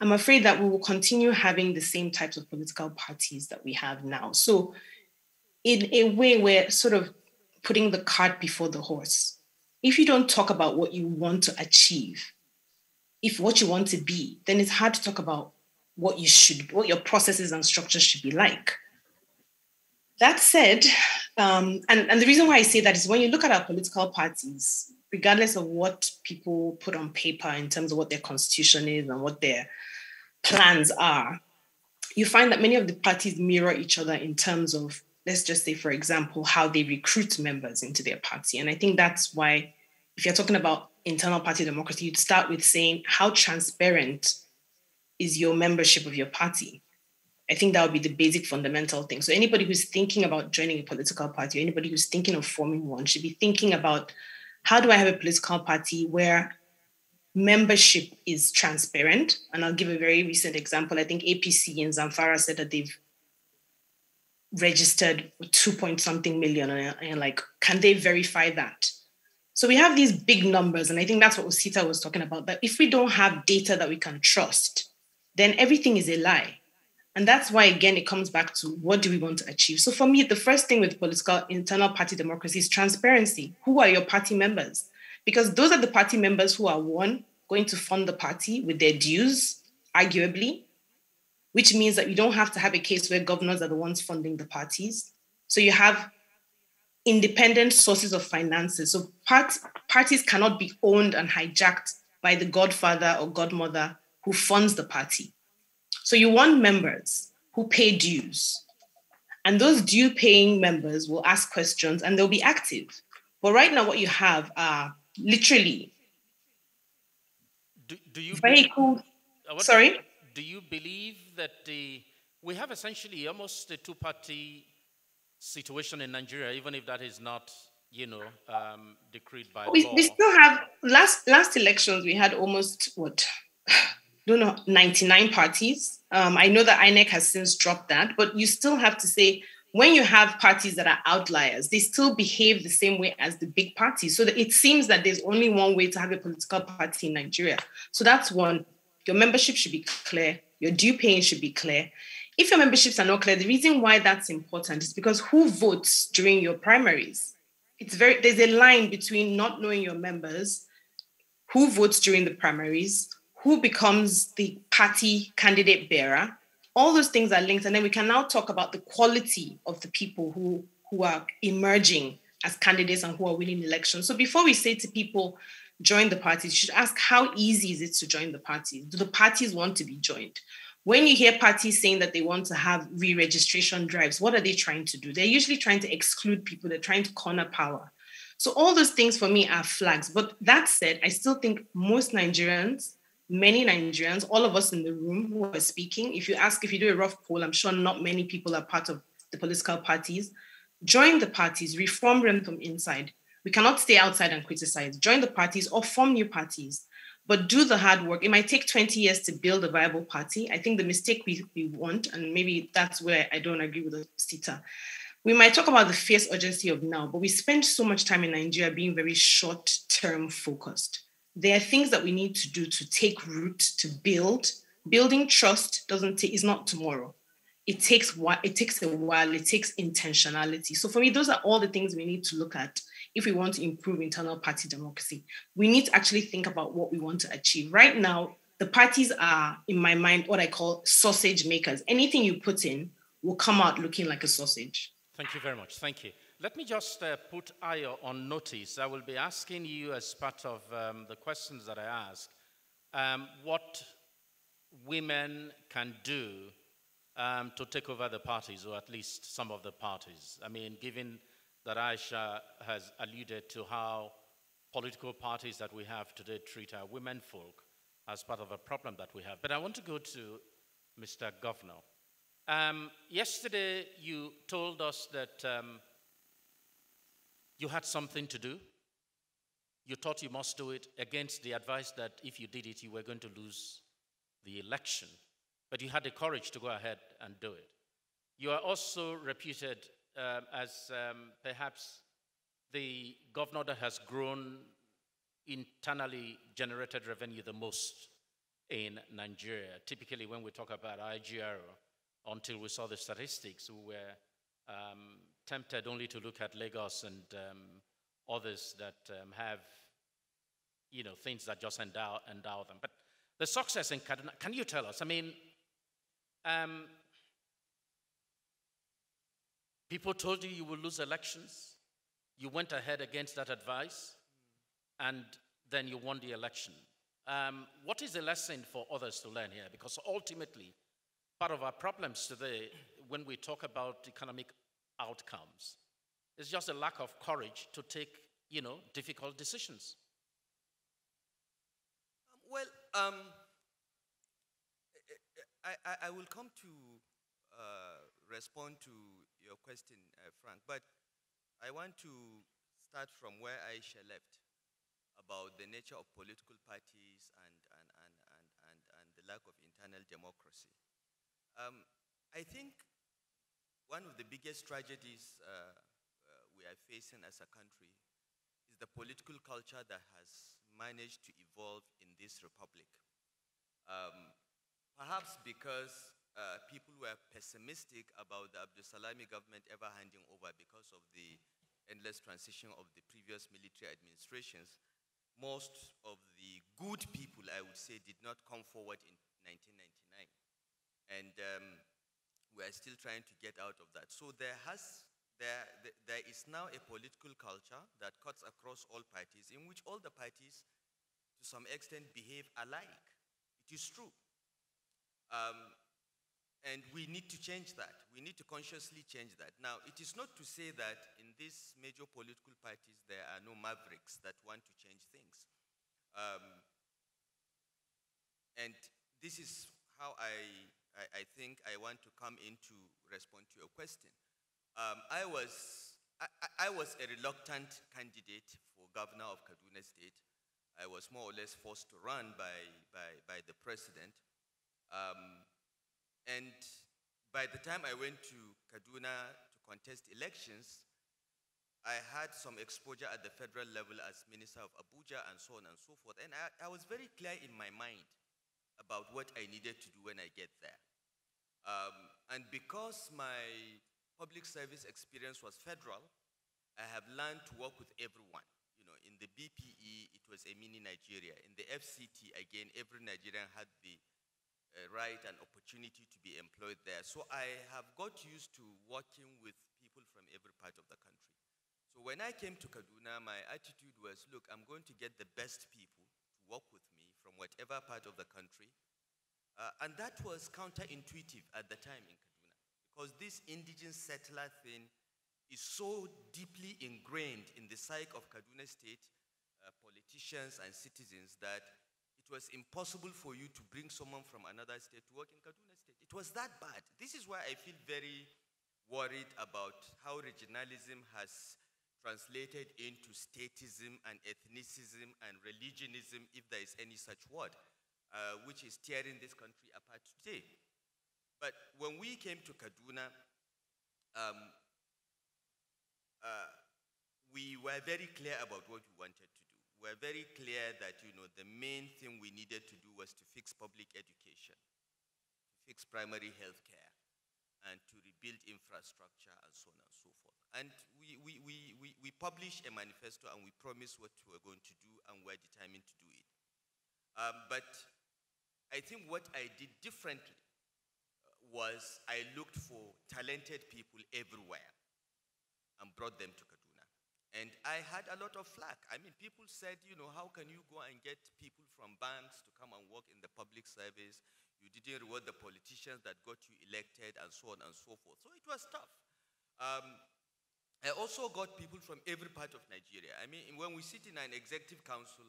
D: I'm afraid that we will continue having the same types of political parties that we have now. So in a way, we're sort of putting the cart before the horse. If you don't talk about what you want to achieve, if what you want to be, then it's hard to talk about what your processes and structures should be like. That said, and the reason why I say that is when you look at our political parties, regardless of what people put on paper in terms of what their constitution is and what their plans are, you find that many of the parties mirror each other in terms of, let's just say, for example, how they recruit members into their party. And I think that's why, if you're talking about internal party democracy, you'd start with saying, how transparent is your membership of your party? I think that would be the basic fundamental thing. So anybody who's thinking about joining a political party, or anybody who's thinking of forming one, should be thinking about, how do I have a political party where membership is transparent? And I'll give a very recent example. I think APC in Zamfara said that they've registered 2-point-something million, and like, can they verify that? So we have these big numbers, and I think that's what Osita was talking about, that if we don't have data that we can trust, then everything is a lie. And that's why, again, it comes back to, what do we want to achieve? So for me, the first thing with political internal party democracy is transparency. Who are your party members? Because those are the party members who are, one, going to fund the party with their dues, arguably, which means that you don't have to have a case where governors are the ones funding the parties. So you have independent sources of finances. So parties cannot be owned and hijacked by the godfather or godmother who funds the party. So you want members who pay dues. And those due-paying members will ask questions and they'll be active. But right now what you have are literally vehicle. Sorry?
C: Do you believe that we have essentially almost a two-party situation in Nigeria, even if that is not, decreed by
D: We
C: law.
D: still have, last elections, we had almost, don't know, 99 parties. I know that INEC has since dropped that, but you still have to say, when you have parties that are outliers, they still behave the same way as the big parties. So that it seems that there's only one way to have a political party in Nigeria. So that's one. Your membership should be clear. Your due paying should be clear. If your memberships are not clear, the reason why that's important is because who votes during your primaries? There's a line between not knowing your members, who votes during the primaries, who becomes the party candidate bearer. All those things are linked. And then we can now talk about the quality of the people who are emerging as candidates and who are winning elections. So before we say to people, join the parties, you should ask, how easy is it to join the parties? Do the parties want to be joined? When you hear parties saying that they want to have re-registration drives, what are they trying to do? They're usually trying to exclude people. They're trying to corner power. So all those things for me are flags. But that said, I still think most Nigerians, many Nigerians, all of us in the room who are speaking, if you do a rough poll, I'm sure not many people are part of the political parties. Join the parties, reform them from inside. We cannot stay outside and criticize. Join the parties or form new parties, but do the hard work. It might take 20 years to build a viable party. I think the mistake we want, and maybe that's where I don't agree with Osita, we might talk about the fierce urgency of now, but we spend so much time in Nigeria being very short-term focused. There are things that we need to do to take root, to build. Building trust is not tomorrow. It takes a while, it takes intentionality. So for me, those are all the things we need to look at if we want to improve internal party democracy. We need to actually think about what we want to achieve. Right now, the parties are, in my mind, what I call sausage makers. Anything you put in will come out looking like a sausage.
C: Thank you very much. Thank you. Let me just put Ayo on notice. I will be asking you, as part of the questions that I ask, what women can do to take over the parties, or at least some of the parties. I mean, given that Ayisha has alluded to how political parties that we have today treat our women folk as part of a problem that we have. But I want to go to Mr. Governor. Yesterday, you told us that you had something to do. You thought you must do it against the advice that if you did it, you were going to lose the election. But you had the courage to go ahead and do it. You are also reputed as perhaps the governor that has grown internally generated revenue the most in Nigeria. Typically, when we talk about IGR, until we saw the statistics, we were tempted only to look at Lagos and others that have, things that just endow them. But the success in Kaduna, can you tell us? I mean, people told you will lose elections. You went ahead against that advice, and then you won the election. What is the lesson for others to learn here? Because ultimately, part of our problems today, when we talk about economic outcomes, is just a lack of courage to take, difficult decisions.
G: I will come to respond to your question, Frank, but I want to start from where Ayisha left about the nature of political parties and the lack of internal democracy. I think one of the biggest tragedies we are facing as a country is the political culture that has managed to evolve in this republic. Perhaps because people were pessimistic about the Abdulsalami government ever handing over because of the endless transition of the previous military administrations. Most of the good people, I would say, did not come forward in 1999. And we are still trying to get out of that. So there is now a political culture that cuts across all parties, in which all the parties, to some extent, behave alike. It is true. And we need to change that. We need to consciously change that. Now, it is not to say that in these major political parties there are no mavericks that want to change things. And this is how I think I want to come in to respond to your question. I was a reluctant candidate for governor of Kaduna State. I was more or less forced to run by the president. And by the time I went to Kaduna to contest elections, I had some exposure at the federal level as Minister of Abuja and so on and so forth. And I was very clear in my mind about what I needed to do when I get there. And because my public service experience was federal, I have learned to work with everyone. You know, in the BPE, it was a mini Nigeria. In the FCT, again, every Nigerian had the right and opportunity to be employed there. So I have got used to working with people from every part of the country. So when I came to Kaduna, my attitude was, look, I'm going to get the best people to work with me from whatever part of the country. And that was counterintuitive at the time in Kaduna, because this indigenous settler thing is so deeply ingrained in the psyche of Kaduna State politicians and citizens that it was impossible for you to bring someone from another state to work in Kaduna State. It was that bad. This is why I feel very worried about how regionalism has translated into statism and ethnicism and religionism, if there is any such word, which is tearing this country apart today. But when we came to Kaduna, we were very clear about what we wanted to do. We were very clear that, you know, the main thing we needed to do was to fix public education, to fix primary health care, and to rebuild infrastructure and so on and so forth. And we published a manifesto and we promised what we were going to do and we're determined to do it. But I think what I did differently was I looked for talented people everywhere and brought them to Kaduna. And I had a lot of flack. I mean, people said, you know, how can you go and get people from banks to come and work in the public service? You didn't reward the politicians that got you elected and so on and so forth. So it was tough. I also got people from every part of Nigeria. I mean, when we sit in an executive council,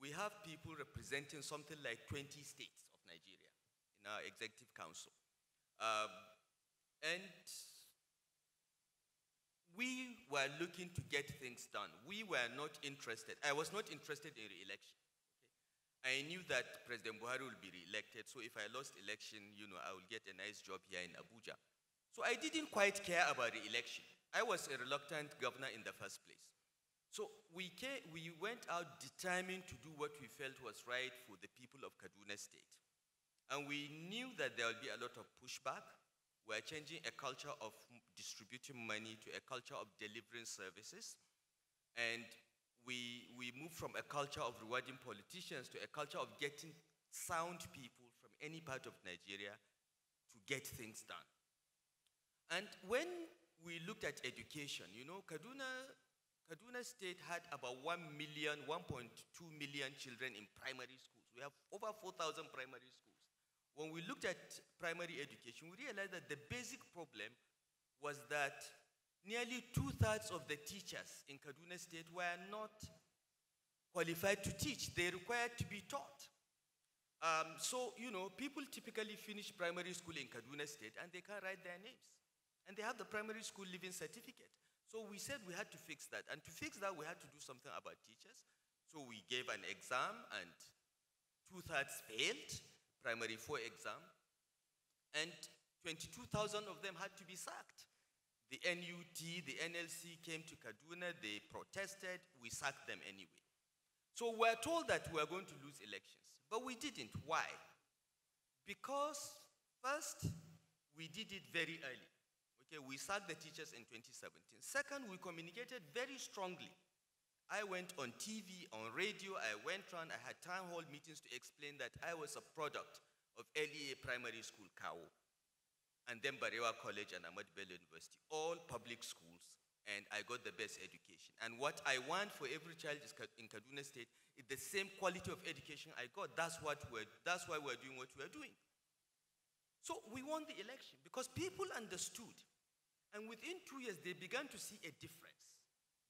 G: we have people representing something like 20 states of Nigeria in our executive council. And we were looking to get things done. We were not interested. I was not interested in re-election. Okay? I knew that President Buhari will be re-elected, so if I lost election, you know, I will get a nice job here in Abuja. So I didn't quite care about re-election. I was a reluctant governor in the first place. So we went out determined to do what we felt was right for the people of Kaduna State. And we knew that there would be a lot of pushback. We're changing a culture of distributing money to a culture of delivering services. And we moved from a culture of rewarding politicians to a culture of getting sound people from any part of Nigeria to get things done. And when we looked at education, you know, Kaduna State had about 1.2 million children in primary schools. We have over 4,000 primary schools. When we looked at primary education, we realized that the basic problem was that nearly 2/3 of the teachers in Kaduna State were not qualified to teach. They required to be taught. So, you know, people typically finish primary school in Kaduna State and they can't write their names. And they have the primary school living certificate. So we said we had to fix that. And to fix that, we had to do something about teachers. So we gave an exam and 2/3 failed, primary 4 exam. And 22,000 of them had to be sacked. The NUT, the NLC came to Kaduna, they protested, we sacked them anyway. So we're told that we're going to lose elections, but we didn't. Why? Because first, we did it very early. Okay, we sacked the teachers in 2017. Second, we communicated very strongly. I went on TV, on radio, I went around, I had town hall meetings to explain that I was a product of LEA Primary School, Kawo, and then Barewa College and Ahmad Bello University, all public schools, and I got the best education. And what I want for every child in Kaduna State is the same quality of education I got. That's why we're doing what we're doing. So we won the election because people understood. And within 2 years, they began to see a difference.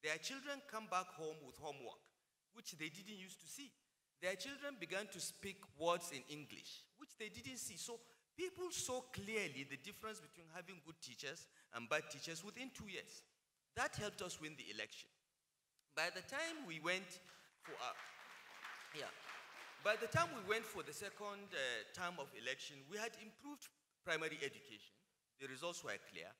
G: Their children come back home with homework, which they didn't used to see. Their children began to speak words in English, which they didn't see. So People saw clearly the difference between having good teachers and bad teachers within 2 years. That helped us win the election. By the time we went for the second term of election, we had improved primary education. The results were clear.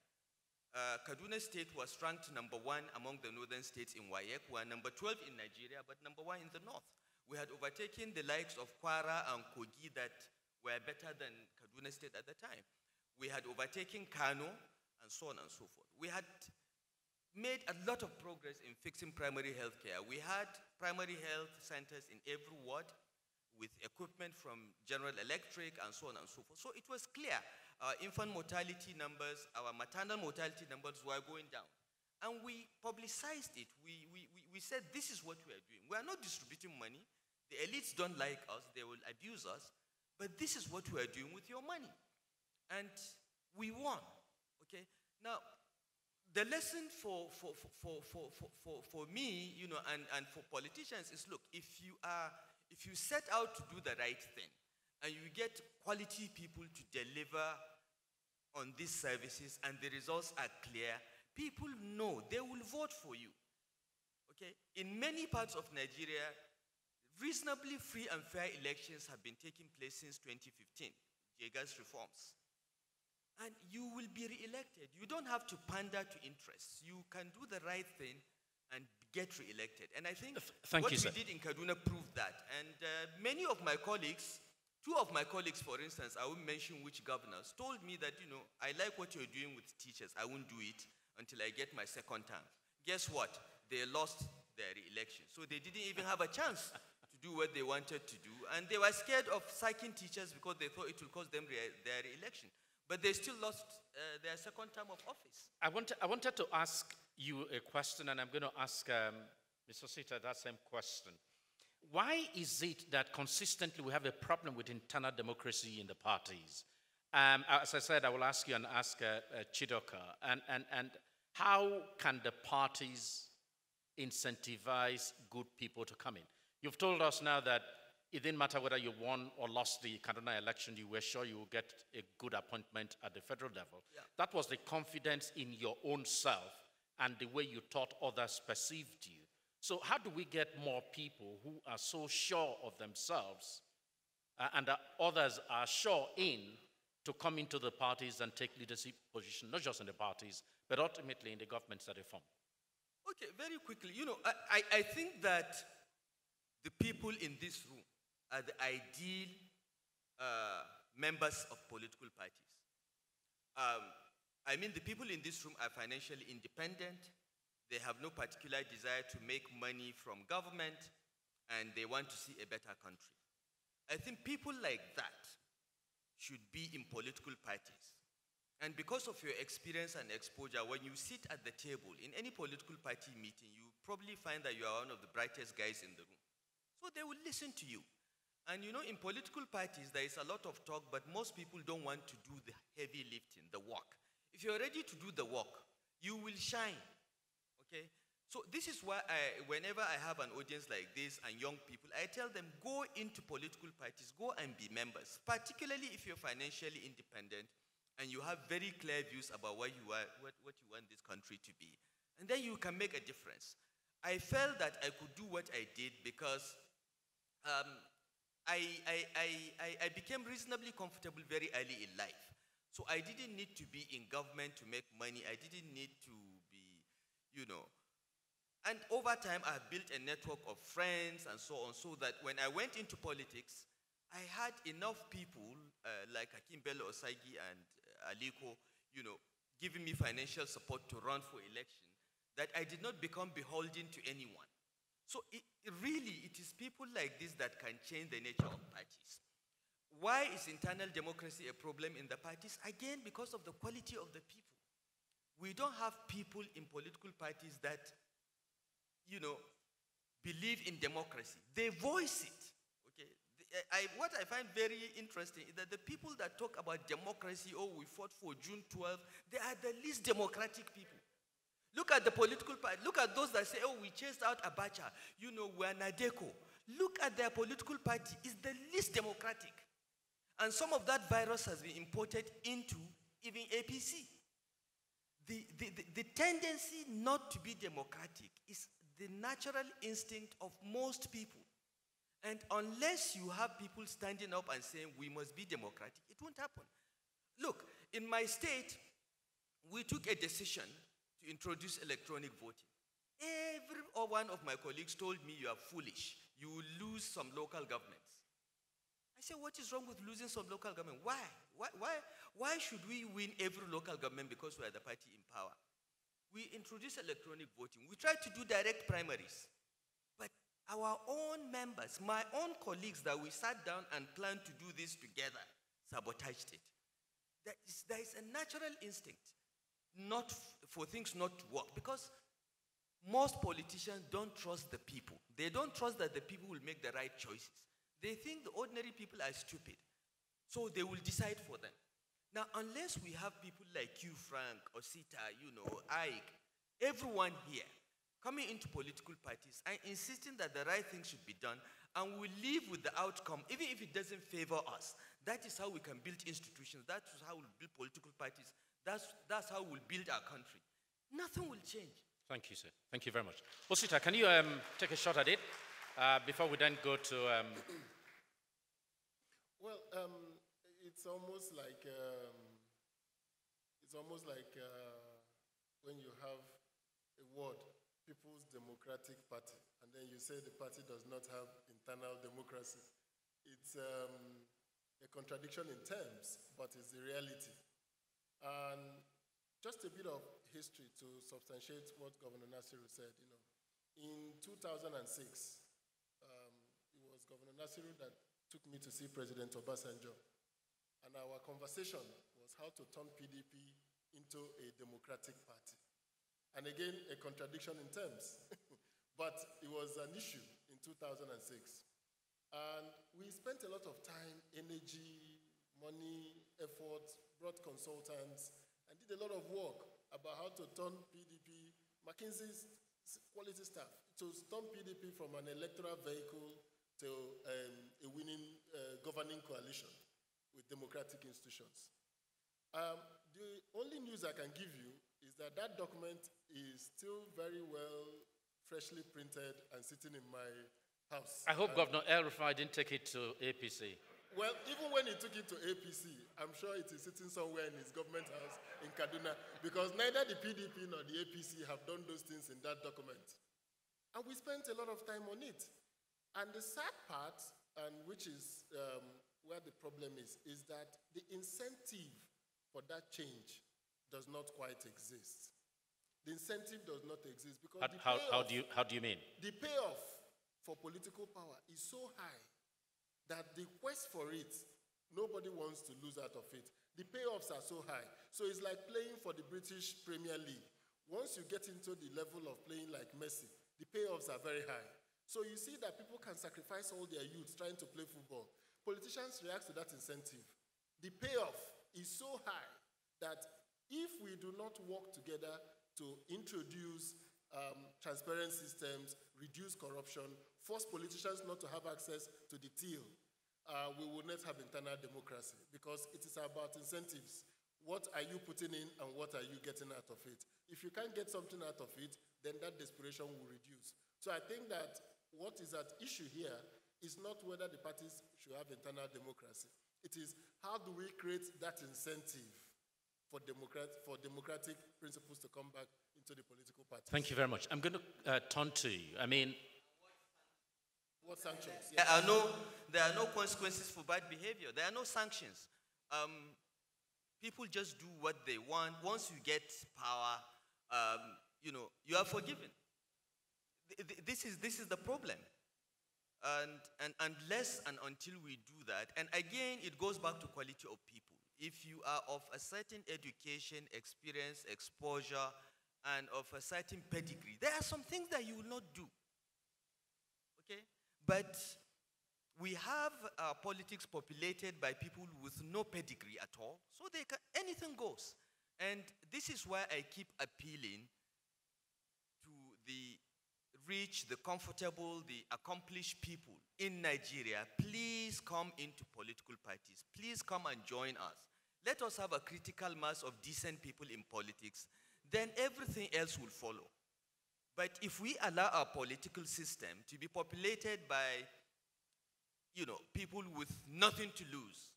G: Kaduna State was ranked #1 among the northern states in WAEC. We were number 12 in Nigeria, but #1 in the north. We had overtaken the likes of Kwara and Kogi that were better than Kaduna State at the time. We had overtaken Kano, and so on and so forth. We had made a lot of progress in fixing primary health care. We had primary health centers in every ward with equipment from General Electric and so on and so forth. So it was clear. Our infant mortality numbers, our maternal mortality numbers were going down. And we publicized it. We said, this is what we are doing. We are not distributing money. The elites don't like us. They will abuse us. But this is what we are doing with your money. And we won. Okay? Now, the lesson for me, you know, and for politicians is, look, if you set out to do the right thing and you get quality people to deliver on these services and the results are clear, people know they will vote for you. Okay? In many parts of Nigeria, reasonably free and fair elections have been taking place since 2015, Jega's reforms. And you will be re-elected. You don't have to pander to interests. You can do the right thing and get re-elected. And I think what we did in Kaduna proved that. And many of my colleagues, 2 of my colleagues, for instance, I won't mention which governors, told me that, you know, I like what you're doing with teachers. I won't do it until I get my second term. Guess what? They lost their re-election. So they didn't even have a chance to do what they wanted to do. And they were scared of sacking teachers because they thought it will cost them their re-election. But they still lost their second term of office.
C: I wanted to ask you a question, and I'm going to ask Mr. Osita that same question. Why is it that consistently we have a problem with internal democracy in the parties? As I said, I will ask you and ask Chidoka. And how can the parties incentivize good people to come in? You've told us now that it didn't matter whether you won or lost the Kaduna election, you were sure you would get a good appointment at the federal level. Yeah. That was the confidence in your own self and the way you thought others perceived you. So how do we get more people who are so sure of themselves and that others are sure in to come into the parties and take leadership position, not just in the parties, but ultimately in the governments that they form?
G: Okay, very quickly. You know, I think that the people in this room are the ideal members of political parties. I mean, the people in this room are financially independent. They have no particular desire to make money from government, and they want to see a better country. I think people like that should be in political parties. And because of your experience and exposure, when you sit at the table in any political party meeting, you probably find that you are one of the brightest guys in the room. So they will listen to you. And you know, in political parties, there is a lot of talk, but most people don't want to do the heavy lifting, the work. If you're ready to do the work, you will shine, okay? So this is why whenever I have an audience like this and young people, I tell them, go into political parties, go and be members, particularly if you're financially independent and you have very clear views about what you want this country to be. And then you can make a difference. I felt that I could do what I did because I became reasonably comfortable very early in life. So I didn't need to be in government to make money. I didn't need to be, you know. And over time, I built a network of friends and so on, so that when I went into politics, I had enough people like Hakim Bello Osagi and Aliko, you know, giving me financial support to run for election, that I did not become beholden to anyone. So really, it is people like this that can change the nature of parties. Why is internal democracy a problem in the parties? Again, because of the quality of the people. We don't have people in political parties that, you know, believe in democracy. They voice it, okay? What I find very interesting is that the people that talk about democracy, oh, we fought for June 12th, they are the least democratic people. Look at the political party. Look at those that say, oh, we chased out Abacha. You know, we're Nadeko. Look at their political party. It's the least democratic. And some of that virus has been imported into even APC. The tendency not to be democratic is the natural instinct of most people. And unless you have people standing up and saying we must be democratic, it won't happen. Look, in my state, we took a decision to introduce electronic voting. Every one of my colleagues told me you are foolish. You will lose some local governments. I said, what is wrong with losing some local government? Why should we win every local government because we are the party in power? We introduced electronic voting. We tried to do direct primaries. But our own members, my own colleagues that we sat down and planned to do this together, sabotaged it. There is a natural instinct not for things not to work, because most politicians don't trust the people. They don't trust that the people will make the right choices. They think the ordinary people are stupid, so they will decide for them. Now, unless we have people like you, Frank, Osita, Aig, everyone here coming into political parties and insisting that the right thing should be done, and we live with the outcome, even if it doesn't favor us. That is how we can build institutions. That is how we'll build political parties. That's how we'll build our country. Nothing will change.
C: Thank you, sir. Thank you very much. Osita, can you take a shot at it before we then go to...
H: Well, it's almost like when you have a word, People's Democratic Party, and then you say the party does not have internal democracy. It's a contradiction in terms, but it's the reality. And just a bit of history to substantiate what Governor Nasir said. In 2006, it was Governor Nasir that took me to see President Obasanjo. And our conversation was how to turn PDP into a democratic party. And again, a contradiction in terms. But it was an issue in 2006. And we spent a lot of time, energy, money, effort, brought consultants, and did a lot of work about how to turn PDP, McKinsey's quality staff, to turn PDP from an electoral vehicle to a winning governing coalition with democratic institutions. The only news I can give you is that that document is still very well freshly printed and sitting in my house.
C: I hope Governor El-Rufai didn't take it to APC.
H: Well, even when he took it to APC, I'm sure it is sitting somewhere in his government house in Kaduna, because neither the PDP nor the APC have done those things in that document. And we spent a lot of time on it. And the sad part, and which is where the problem is that the incentive for that change does not quite exist. The incentive does not exist because
C: how do you mean?
H: The payoff for political power is so high that the quest for it, nobody wants to lose out of it. The payoffs are so high. So it's like playing for the British Premier League. Once you get into the level of playing like Messi, the payoffs are very high. So you see that people can sacrifice all their youth trying to play football. Politicians react to that incentive. The payoff is so high that if we do not work together to introduce transparent systems, reduce corruption, force politicians not to have access to the till, we will not have internal democracy, because it is about incentives. What are you putting in and what are you getting out of it? If you can't get something out of it, then that desperation will reduce. So I think that what is at issue here is not whether the parties should have internal democracy. It is how do we create that incentive for democratic principles to come back into the political parties.
C: Thank you very much. I'm going to turn to you. I mean,
H: what sanctions?
G: Yes. There are no consequences for bad behavior. There are no sanctions. People just do what they want. Once you get power, you are forgiven. This is the problem. And unless and until we do that, and again, it goes back to quality of people. If you are of a certain education, experience, exposure, and of a certain pedigree, there are some things that you will not do. Okay? But we have politics populated by people with no pedigree at all, so anything goes. And this is why I keep appealing to the rich, the comfortable, the accomplished people in Nigeria, please come into political parties. Please come and join us. Let us have a critical mass of decent people in politics. Then everything else will follow. But if we allow our political system to be populated by, people with nothing to lose,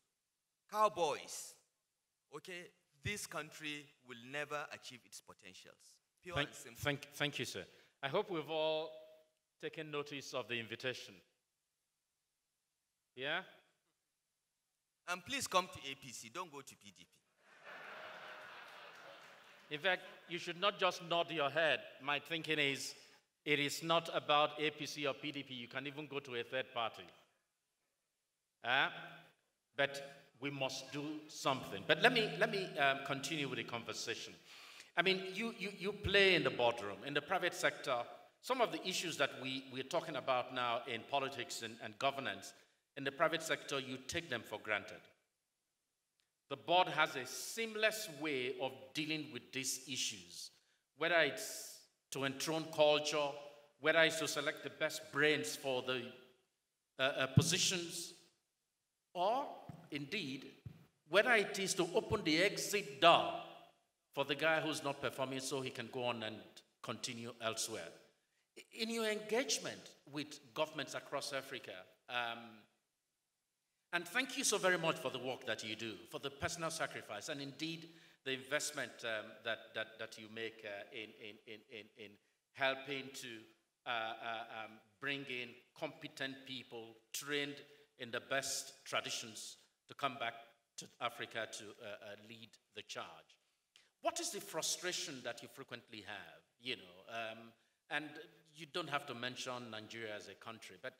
G: cowboys, okay, this country will never achieve its potentials. Pure and simple.
C: Thank you, sir. I hope we've all taken notice of the invitation. Yeah?
G: And please come to APC, don't go to PDP.
C: In fact, you should not just nod your head. My thinking is, it is not about APC or PDP. You can even go to a third party. But we must do something. But let me continue with the conversation. I mean, you play in the boardroom, in the private sector. Some of the issues that we're talking about now in politics and governance, in the private sector, you take them for granted. The board has a seamless way of dealing with these issues, whether it's to enthrone culture, whether it's to select the best brains for the positions, or indeed, whether it is to open the exit door for the guy who's not performing so he can go on and continue elsewhere. In your engagement with governments across Africa, and thank you so very much for the work that you do, for the personal sacrifice, and indeed the investment that you make in helping to bring in competent people trained in the best traditions to come back to Africa to lead the charge. What is the frustration that you frequently have? And you don't have to mention Nigeria as a country, but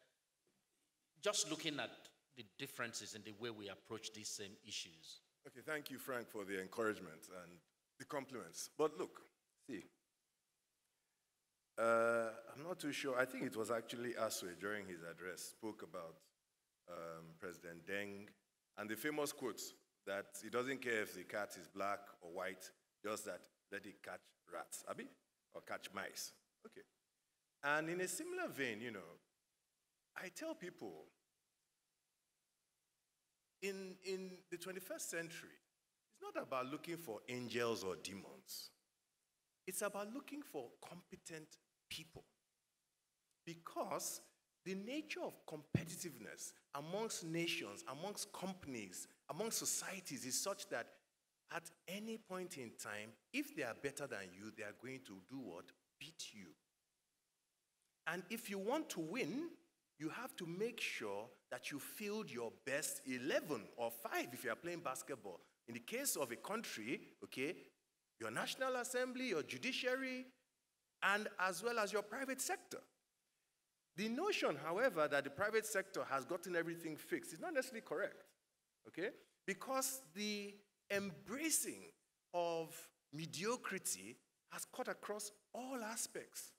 C: just looking at the differences in the way we approach these same issues.
F: Okay, thank you, Frank, for the encouragement and the compliments. But look, see, I'm not too sure. I think it was actually Aswe during his address spoke about President Deng and the famous quotes that he doesn't care if the cat is black or white, just that let it catch rats, abi, or catch mice. Okay. And in a similar vein, I tell people, in the 21st century, it's not about looking for angels or demons. It's about looking for competent people. Because the nature of competitiveness amongst nations, amongst companies, amongst societies is such that at any point in time, if they are better than you, they are going to do what? Beat you. And if you want to win, you have to make sure that you field your best 11 or 5 if you are playing basketball. In the case of a country, okay, your National Assembly, your judiciary, and as well as your private sector. The notion, however, that the private sector has gotten everything fixed is not necessarily correct, okay? Because the embracing of mediocrity has cut across all aspects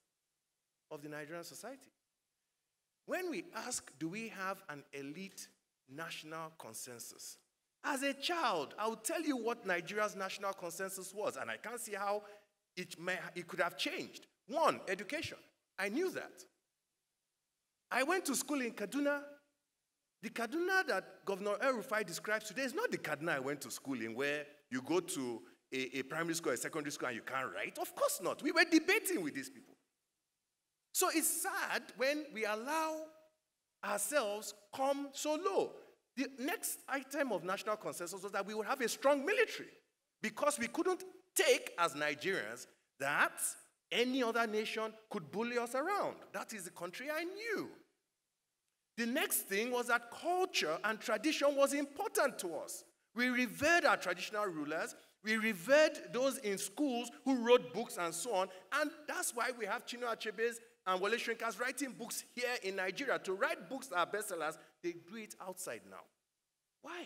F: of the Nigerian society. When we ask, do we have an elite national consensus? As a child, I will tell you what Nigeria's national consensus was, and I can't see how it could have changed. 1, education. I knew that. I went to school in Kaduna. The Kaduna that Governor El-Rufai describes today is not the Kaduna I went to school in, where you go to a primary school or a secondary school and you can't write. Of course not. We were debating with these people. So it's sad when we allow ourselves come so low. The next item of national consensus was that we would have a strong military, because we couldn't take as Nigerians that any other nation could bully us around. That is the country I knew. The next thing was that culture and tradition was important to us. We revered our traditional rulers. We revered those in schools who wrote books and so on. And that's why we have Chinua Achebe's and Wole Soyinka's writing books here in Nigeria. To write books that are bestsellers, they do it outside now. Why?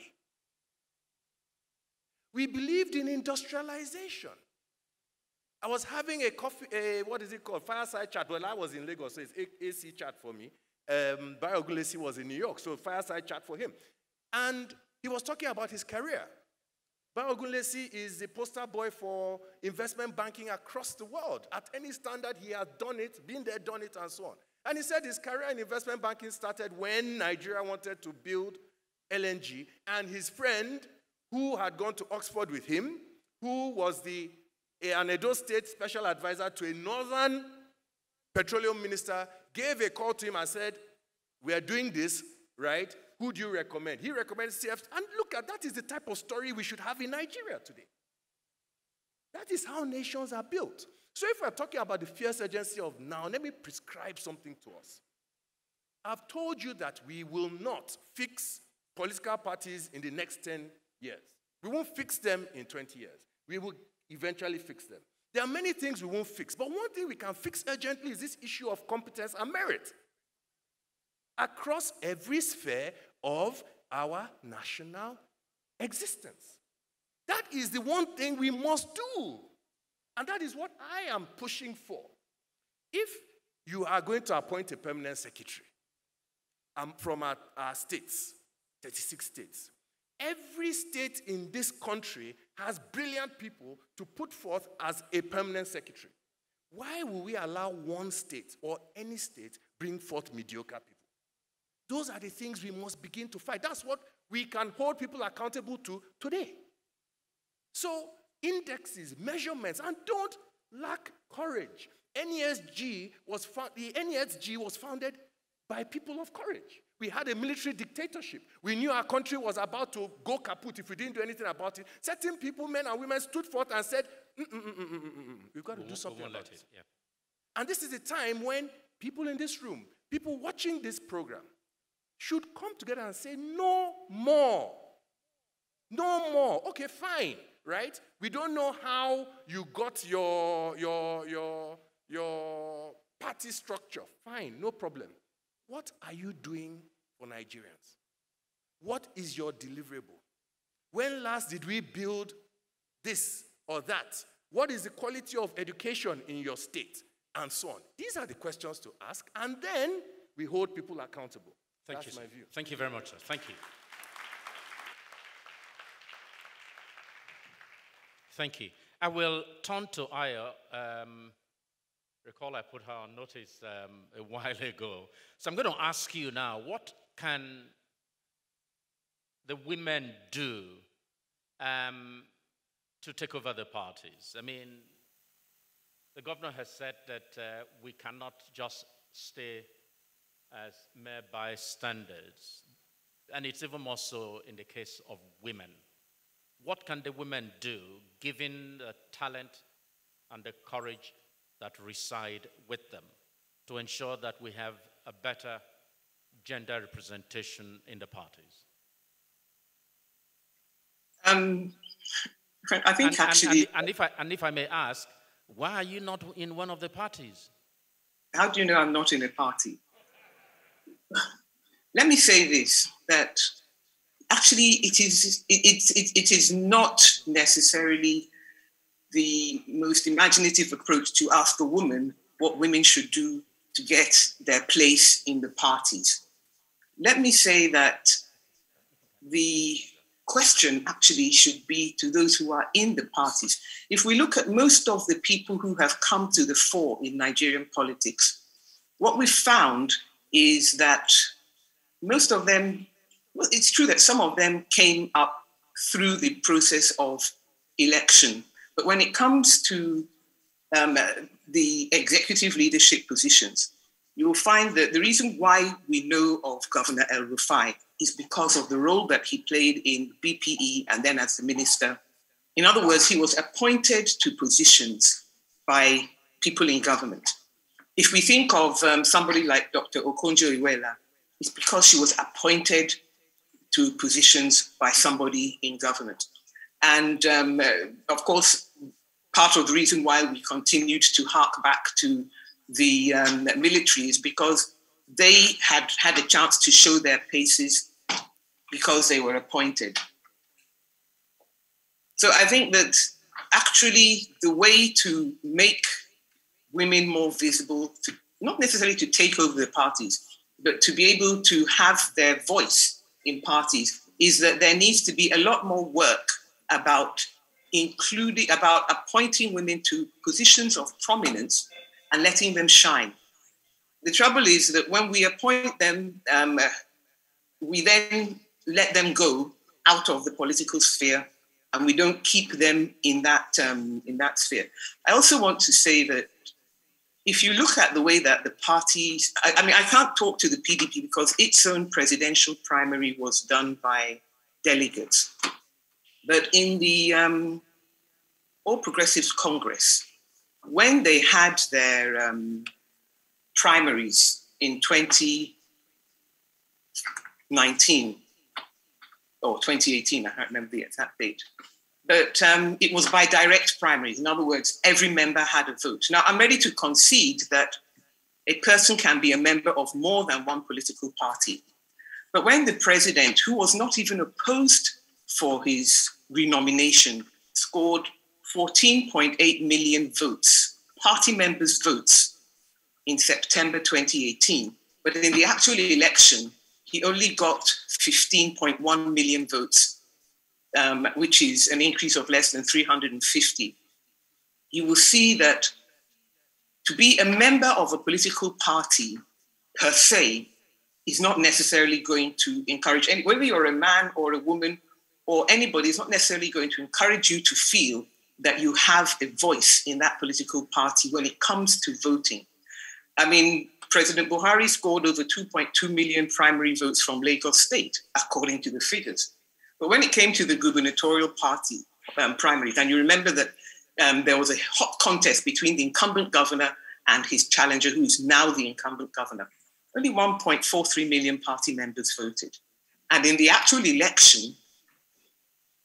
F: We believed in industrialization. I was having fireside chat. Well, I was in Lagos, so it's AC chat for me. Bayo was in New York, so fireside chat for him. And he was talking about his career. Ogunlesi is the poster boy for investment banking across the world. At any standard, he has done it, been there, done it, and so on. And he said his career in investment banking started when Nigeria wanted to build LNG, and his friend, who had gone to Oxford with him, who was an Edo State special advisor to a northern petroleum minister, gave a call to him and said, we are doing this, right? Who do you recommend? He recommended CF. And look at that is the type of story we should have in Nigeria today. That is how nations are built. So if we're talking about the fierce urgency of now, let me prescribe something to us. I've told you that we will not fix political parties in the next 10 years. We won't fix them in 20 years. We will eventually fix them. There are many things we won't fix, but one thing we can fix urgently is this issue of competence and merit across every sphere of our national existence. That is the one thing we must do. And that is what I am pushing for. If you are going to appoint a permanent secretary from our states, 36 states, every state in this country has brilliant people to put forth as a permanent secretary. Why will we allow one state or any state bring forth mediocre people? Those are the things we must begin to fight. That's what we can hold people accountable to today. So, indexes, measurements, and don't lack courage. The NESG was founded by people of courage. We had a military dictatorship. We knew our country was about to go kaput if we didn't do anything about it. Certain people, men and women, stood forth and said, we've got to do something about it. Yeah. And this is the time when people in this room, people watching this program, should come together and say, no more. No more. Okay, fine, right? We don't know how you got your party structure. Fine, no problem. What are you doing for Nigerians? What is your deliverable? When last did we build this or that? What is the quality of education in your state? And so on. These are the questions to ask, and then we hold people accountable. That's my view.
C: Thank you very much, sir. Thank you. Thank you. I will turn to Aya. Recall I put her on notice a while ago. So I'm going to ask you now, what can the women do to take over the parties? I mean, the governor has said that we cannot just stay as mere bystanders, and it's even more so in the case of women. What can the women do, given the talent and the courage that reside with them, to ensure that we have a better gender representation in the parties?
E: I think
C: and if I may ask, why are you not in one of the parties?
E: How do you know I'm not in a party? Let me say this, that actually it is not necessarily the most imaginative approach to ask a woman what women should do to get their place in the parties. Let me say that the question actually should be to those who are in the parties. If we look at most of the people who have come to the fore in Nigerian politics, what we've found is that most of them, well, it's true that some of them came up through the process of election. But when it comes to the executive leadership positions, you will find that the reason why we know of Governor El-Rufai is because of the role that he played in BPE and then as the minister. In other words, he was appointed to positions by people in government. If we think of somebody like Dr. Okonjo-Iweala, it's because she was appointed to positions by somebody in government. And of course, part of the reason why we continued to hark back to the military is because they had a chance to show their paces because they were appointed. So I think that actually the way to make women more visible, not necessarily to take over the parties, but to be able to have their voice in parties, is that there needs to be a lot more work about about appointing women to positions of prominence and letting them shine. The trouble is that when we appoint them, we then let them go out of the political sphere, and we don't keep them in that sphere. I also want to say that if you look at the way that the parties, I mean, I can't talk to the PDP because its own presidential primary was done by delegates. But in the All Progressives Congress, when they had their primaries in 2019 or 2018, I can't remember the exact date, but it was by direct primaries. In other words, every member had a vote. Now, I'm ready to concede that a person can be a member of more than one political party. But when the president, who was not even opposed for his renomination, scored 14.8 million votes, party members' votes, in September 2018, but in the actual election, he only got 15.1 million votes, which is an increase of less than 350. You will see that to be a member of a political party per se is not necessarily going to encourage whether you're a man or a woman or anybody, is not necessarily going to encourage you to feel that you have a voice in that political party when it comes to voting. I mean, President Buhari scored over 2.2 million primary votes from Lagos State, according to the figures. But when it came to the gubernatorial party primaries, and you remember that there was a hot contest between the incumbent governor and his challenger, who is now the incumbent governor, only 1.43 million party members voted. And in the actual election,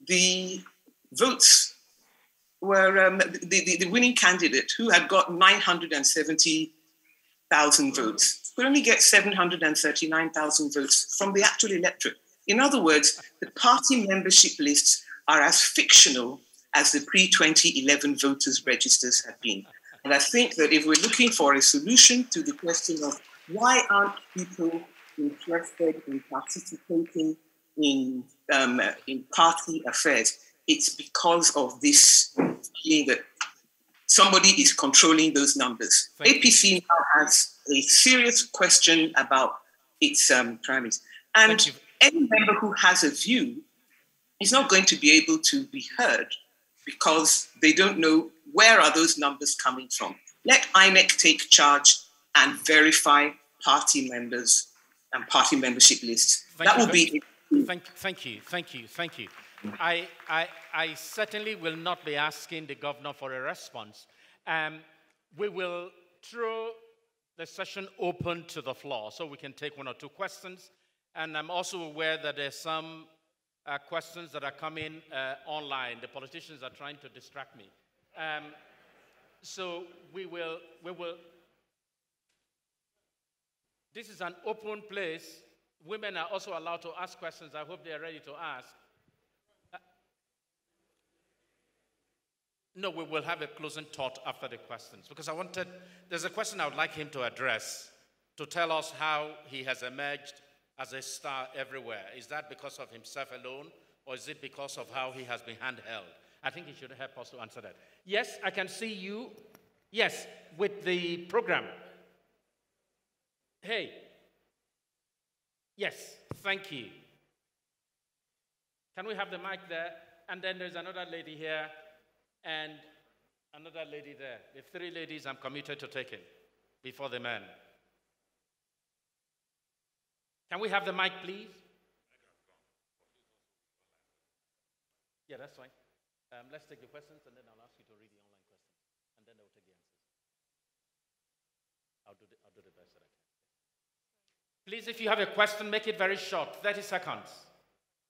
E: the votes were the winning candidate, who had got 970,000 votes, could only get 739,000 votes from the actual electorate. In other words, the party membership lists are as fictional as the pre-2011 voters' registers have been. And I think that if we're looking for a solution to the question of why aren't people interested in participating in party affairs, it's because of this feeling that somebody is controlling those numbers. APC now has a serious question about its primaries. And any member who has a view is not going to be able to be heard because they don't know where are those numbers coming from. Let INEC take charge and verify party members and party membership lists. That will be...
C: Thank you. I certainly will not be asking the governor for a response. We will throw the session open to the floor so we can take one or two questions. And I'm also aware that there's some questions that are coming online. The politicians are trying to distract me. So we will. This is an open place. Women are also allowed to ask questions. I hope they are ready to ask. No, we will have a closing thought after the questions, because there's a question I would like him to address, to tell us how he has emerged as a star everywhere. Is that because of himself alone, or is it because of how he has been handheld? I think he should help us to answer that. Yes, I can see you. Yes, with the program. Hey. Yes, thank you. Can we have the mic there? And then there's another lady here and another lady there. The three ladies I'm committed to taking before the men. Can we have the mic, please? Yeah, that's fine. Let's take the questions, and then I'll ask you to read the online questions, and then they'll take the answers. I'll do the best that I can. Please, if you have a question, make it very short, 30 seconds.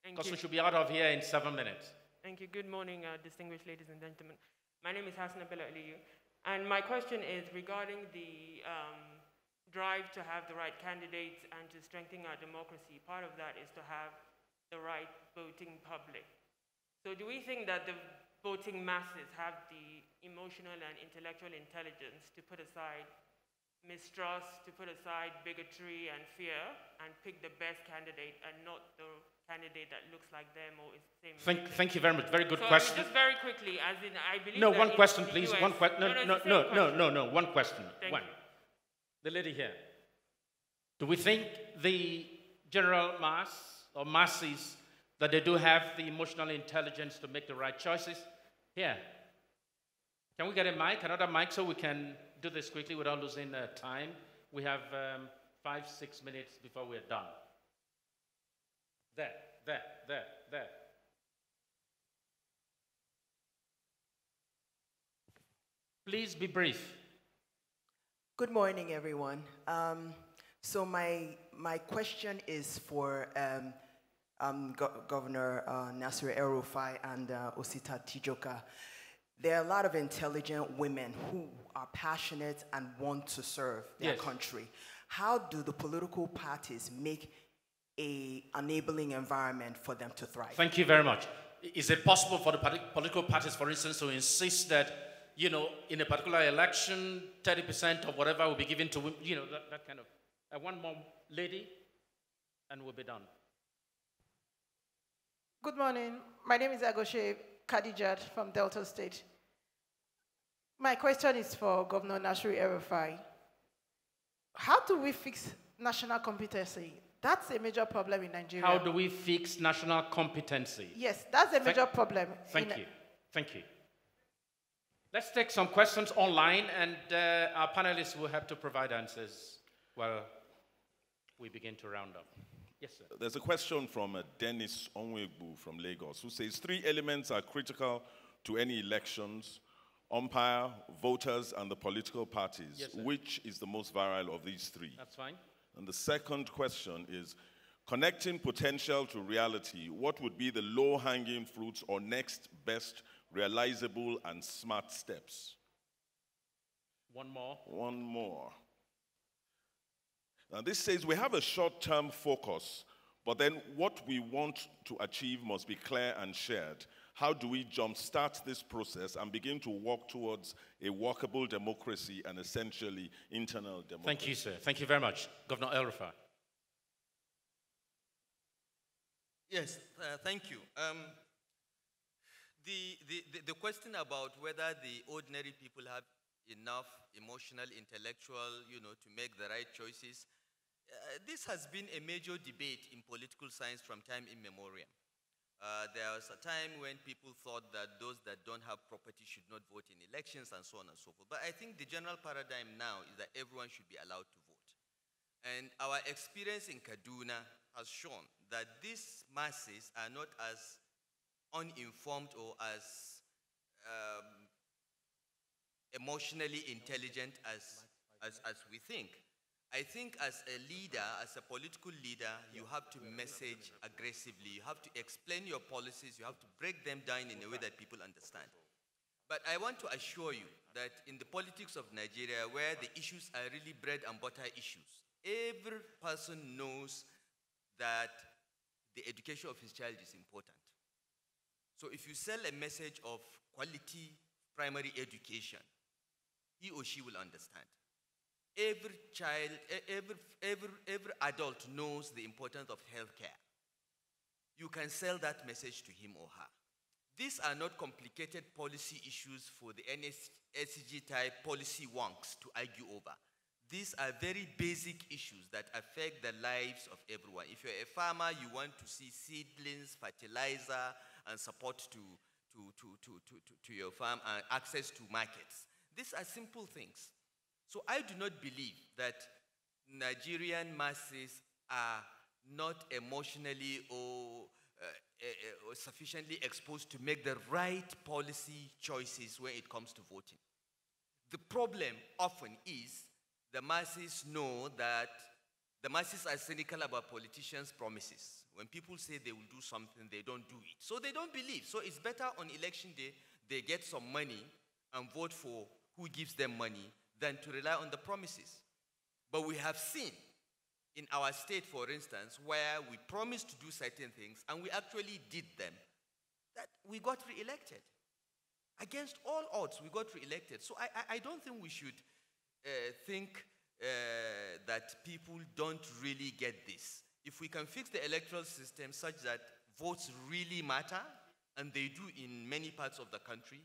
C: Because we should be out of here in 7 minutes.
I: Thank you. Good morning, distinguished ladies and gentlemen. My name is Hassan Abela Aliyu, and my question is regarding the drive to have the right candidates and to strengthen our democracy. Part of that is to have the right voting public. So do we think that the voting masses have the emotional and intellectual intelligence to put aside mistrust, to put aside bigotry and fear, and pick the best candidate and not the candidate that looks like them or is the same.
C: Thank you very much. Very good
I: so
C: question.
I: I mean, just very quickly, as in, I believe.
C: No,
I: that
C: one question,
I: the
C: please.
I: US
C: One question. No. One question.
I: Thank
C: one.
I: you.
C: The lady here. Do we think the general mass or masses that they do have the emotional intelligence to make the right choices? Here. Can we get a mic, another mic, so we can do this quickly without losing time? We have 5-6 minutes before we're done. There. Please be brief.
J: Good morning, everyone. So my question is for Governor Nasir El-Rufai and Osita Chidoka. There are a lot of intelligent women who are passionate and want to serve their country. How do the political parties make an enabling environment for them to thrive?
C: Thank you very much. Is it possible for the political parties, for instance, to insist that, you know, in a particular election, 30% of whatever will be given to women, you know, that kind of. One more lady, and we'll be done.
K: Good morning. My name is Aigboje Kadijat from Delta State. My question is for Governor Nasir El-Rufai. How do we fix national competency? That's a major problem in Nigeria.
C: How do we fix national competency?
K: Yes, that's a major problem.
C: Thank you. Let's take some questions online, and our panelists will have to provide answers while we begin to round up. Yes, sir.
L: There's a question from Dennis Onwegbu from Lagos, who says 3 elements are critical to any elections: umpire, voters, and the political parties.
C: Yes, sir.
L: Which is the most viral of these 3?
C: That's fine.
L: And the second question is, connecting potential to reality, what would be the low-hanging fruits or next best realizable and smart steps?
C: One more.
L: One more. Now this says we have a short-term focus, but then what we want to achieve must be clear and shared. How do we jumpstart this process and begin to walk towards a workable democracy and essentially internal democracy?
C: Thank you, sir. Thank you very much. Governor El-Rufai.
G: Yes, thank you. The question about whether the ordinary people have enough emotional, intellectual, to make the right choices, this has been a major debate in political science from time immemorial. There was a time when people thought that those that don't have property should not vote in elections and so on and so forth. But I think the general paradigm now is that everyone should be allowed to vote. And our experience in Kaduna has shown that these masses are not as uninformed or as emotionally intelligent as we think. I think as a leader, as a political leader, you have to message aggressively. You have to explain your policies. You have to break them down in a way that people understand. But I want to assure you that in the politics of Nigeria, where the issues are really bread and butter issues, every person knows that the education of his child is important. So if you sell a message of quality primary education, he or she will understand. Every child, every adult knows the importance of healthcare. You can sell that message to him or her. These are not complicated policy issues for the NESG type policy wonks to argue over. These are very basic issues that affect the lives of everyone. If you're a farmer, you want to see seedlings, fertilizer, and support to your farm and access to markets. These are simple things. So I do not believe that Nigerian masses are not emotionally or sufficiently exposed to make the right policy choices when it comes to voting. The problem often is the masses know that the masses are cynical about politicians' promises. When people say they will do something, they don't do it. So they don't believe. So it's better on election day, they get some money and vote for who gives them money than to rely on the promises. But we have seen in our state, for instance, where we promised to do certain things and we actually did them, that we got re-elected. Against all odds, we got re-elected. So I don't think we should think that people don't really get this. If we can fix the electoral system such that votes really matter, and they do in many parts of the country,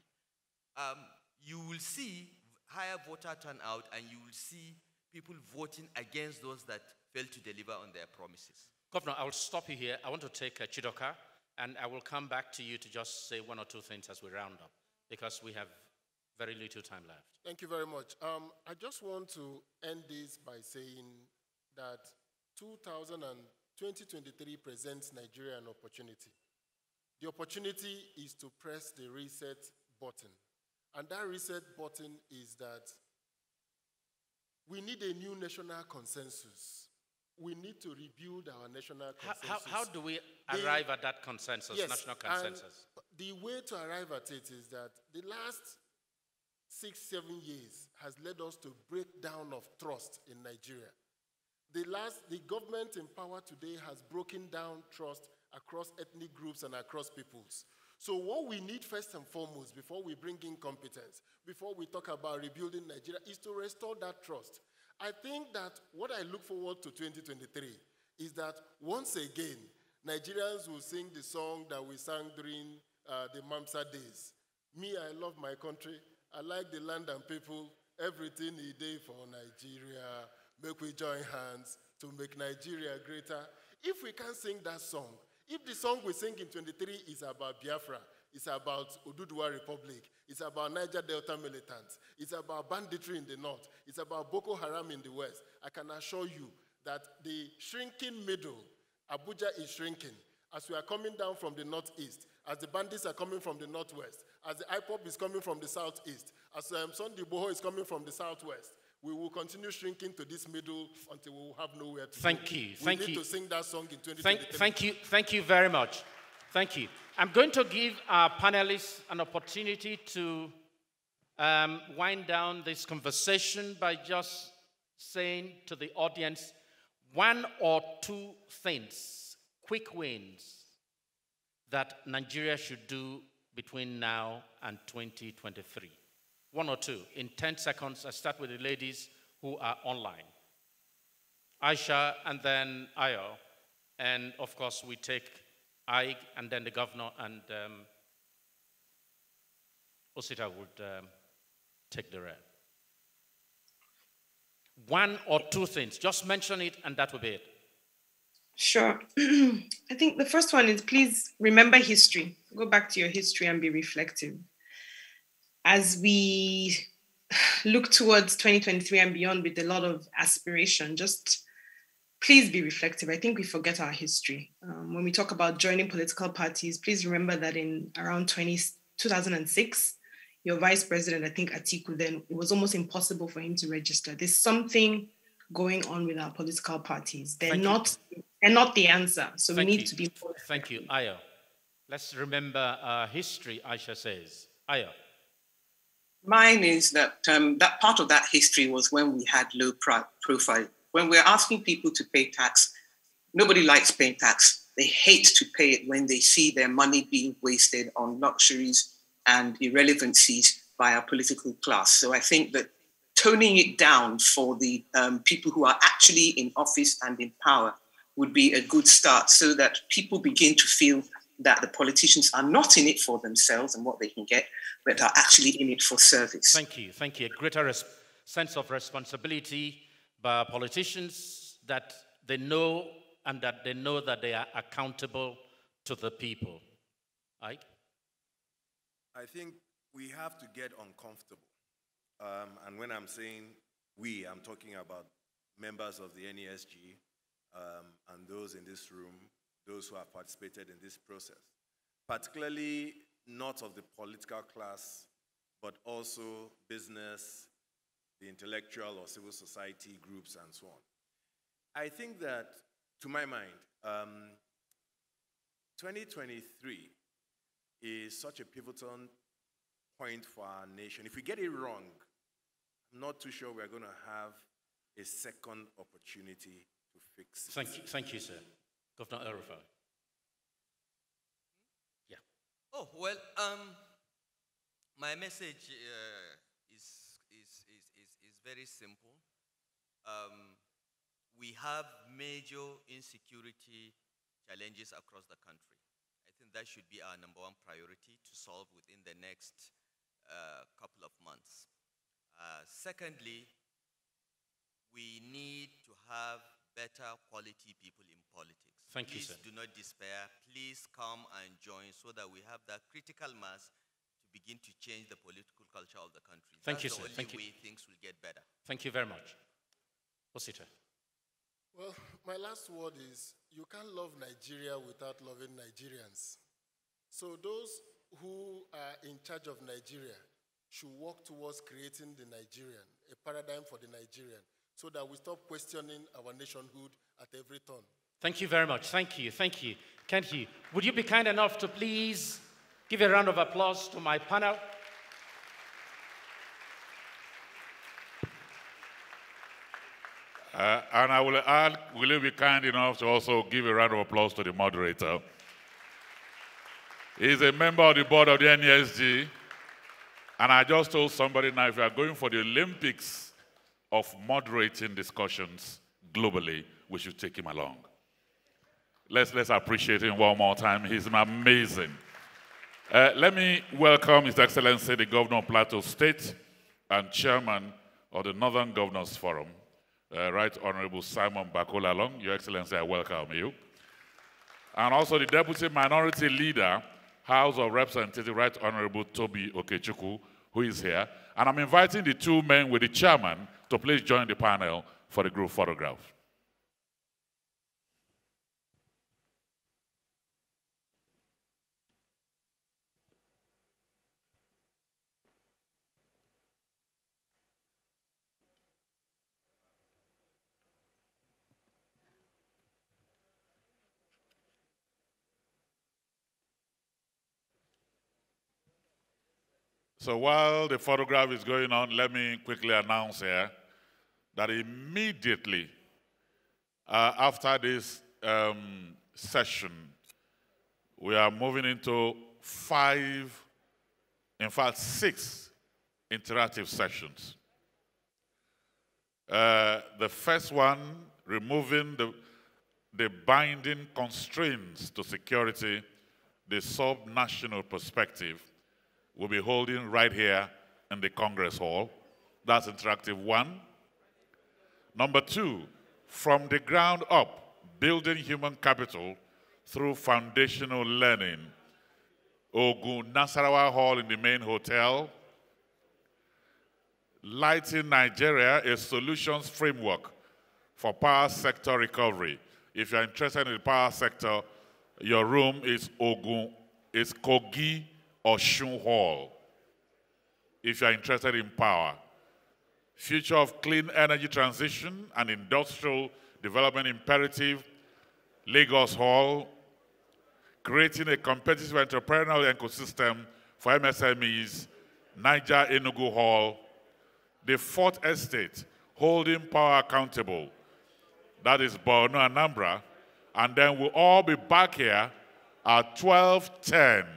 G: you will see higher voter turnout, and you will see people voting against those that fail to deliver on their promises.
C: Governor, I will stop you here. I want to take Chidoka, and I will come back to you to just say one or two things as we round up, because we have very little time left.
H: Thank you very much. I just want to end this by saying that 2023 presents Nigeria an opportunity. The opportunity is to press the reset button. And that reset button is that we need a new national consensus. We need to rebuild our national consensus.
C: How do we arrive at that consensus,
H: yes,
C: national consensus?
H: And the way to arrive at it is that the last 6-7 years has led us to breakdown of trust in Nigeria. The government in power today has broken down trust across ethnic groups and across peoples. So what we need first and foremost, before we bring in competence, before we talk about rebuilding Nigeria, is to restore that trust. I think that what I look forward to 2023 is that once again, Nigerians will sing the song that we sang during the Mamsa days. Me, I love my country. I like the land and people. Everything is there for Nigeria. Make we join hands to make Nigeria greater. If we can't sing that song, if the song we sing in 23 is about Biafra, it's about Oduduwa Republic, it's about Niger Delta militants, it's about banditry in the north, it's about Boko Haram in the west, I can assure you that the shrinking middle, Abuja is shrinking. As we are coming down from the northeast, as the bandits are coming from the northwest, as the IPOP is coming from the southeast, as Sunday Boho is coming from the southwest, we will continue shrinking to this middle until we will have nowhere to go.
C: Thank you.
H: We need to sing that song in 2023.
C: Thank you very much. Thank you. I'm going to give our panelists an opportunity to wind down this conversation by just saying to the audience one or two things, quick wins, that Nigeria should do between now and 2023. One or two. In 10 seconds, I start with the ladies who are online. Ayisha and then Ayo. And of course, we take Aig and then the governor and Osita would take the rest. One or two things. Just mention it and that will be it.
D: Sure. I think the first one is please remember history. Go back to your history and be reflective. As we look towards 2023 and beyond with a lot of aspiration, just please be reflective. I think we forget our history. When we talk about joining political parties, please remember that in around 2006, your vice president, I think Atiku, then it was almost impossible for him to register. There's something going on with our political parties. They're not the answer. So we need to be more.
C: Thank you, Ayo. Let's remember history, Ayisha says. Ayo.
E: Mine is that that part of that history was when we had low profile. When we're asking people to pay tax, nobody likes paying tax. They hate to pay it when they see their money being wasted on luxuries and irrelevancies by our political class. So I think that toning it down for the people who are actually in office and in power would be a good start so that people begin to feel that the politicians are not in it for themselves and what they can get, but are actually in it for service.
C: Thank you. Thank you. A greater sense of responsibility by politicians that they know and that they know that they are accountable to the people. Right?
F: I think we have to get uncomfortable. And when I'm saying we, I'm talking about members of the NESG and those in this room, those who have participated in this process, particularly not of the political class, but also business, the intellectual or civil society groups and so on. I think that, to my mind, 2023 is such a pivotal point for our nation. If we get it wrong, I'm not too sure we're going to have a second opportunity to fix it.
C: Thank you, sir. Governor El-Rufai. Yeah.
G: Oh, well, my message is very simple. we have major insecurity challenges across the country. I think that should be our #1 priority to solve within the next couple of months. Secondly, we need to have better quality people in politics.
C: Thank you,
G: Please
C: sir.
G: do not despair. Please come and join so that we have that critical mass to begin to change the political culture of the country.
C: Thank you,
G: That's
C: sir.
G: the
C: Thank
G: only
C: you.
G: way things will get better.
C: Thank you very much. Osita.
H: Well, my last word is, you can't love Nigeria without loving Nigerians. So those who are in charge of Nigeria should work towards creating the Nigerian, a paradigm for the Nigerian, so that we stop questioning our nationhood at every turn.
C: Thank you very much. Thank you. Thank you. Thank you. Would you be kind enough to please give a round of applause to my panel?
A: And I will add, will you be kind enough to also give a round of applause to the moderator? He's a member of the board of the NESG. And I just told somebody now, if you are going for the Olympics of moderating discussions globally, we should take him along. Let's appreciate him one more time. He's amazing. Let me welcome His Excellency, the Governor of Plateau State and Chairman of the Northern Governors Forum, Right Honorable Simon Bakola-Long. Your Excellency, I welcome you. And also the Deputy Minority Leader, House of Representatives, Right Honorable Toby Okechukwu, who is here. And I'm inviting the two men with the chairman to please join the panel for the group photograph. So while the photograph is going on, let me quickly announce here that immediately after this session, we are moving into 6 interactive sessions. The first one, removing the binding constraints to security, the sub-national perspective, we'll be holding right here in the Congress Hall. That's interactive 1. Number 2, from the ground up, building human capital through foundational learning. Ogun Nasarawa Hall in the main hotel. Lighting Nigeria, a solutions framework for power sector recovery. If you're interested in the power sector, your room is Kogi Oshun Hall. If you're interested in power. Future of clean energy transition and industrial development imperative, Lagos Hall. Creating a competitive entrepreneurial ecosystem for MSMEs, Niger Enugu Hall. The 4th estate, holding power accountable. That is Borno Anambra. And then we'll all be back here at 12:10.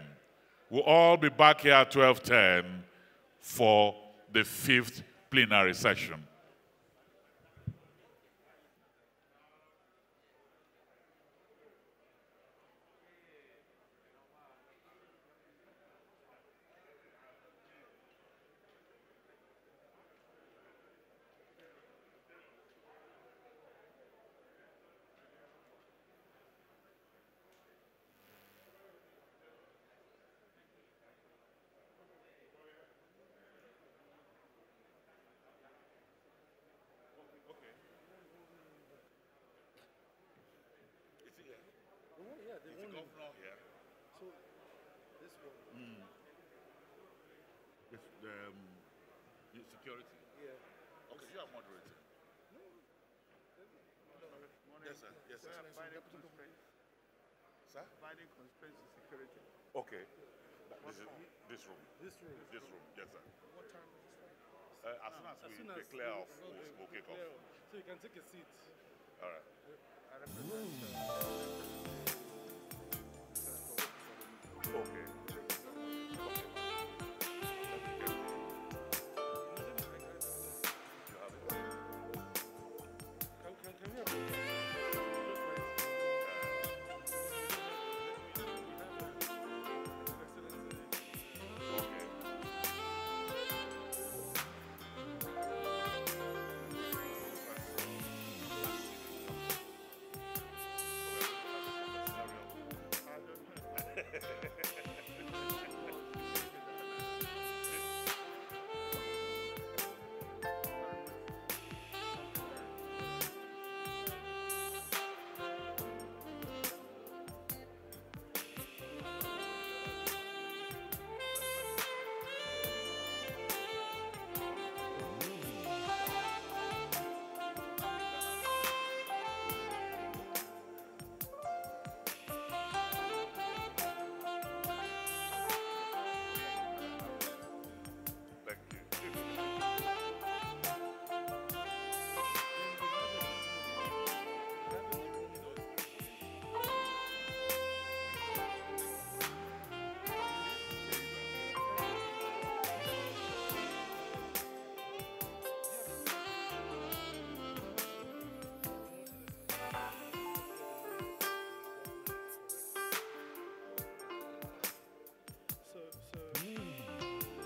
A: We'll all be back here at 12:10 for the 5th plenary session. Security? Yeah. Okay, you are moderating. Yes, sir. Yes, sir. Sir?
M: Finding constraints to security.
A: Okay. This room. This room. This room. Yes, sir.
M: What time is it?
A: As soon as we declare off, we'll kick off.
M: So you can take a seat.
A: All right.
M: I represent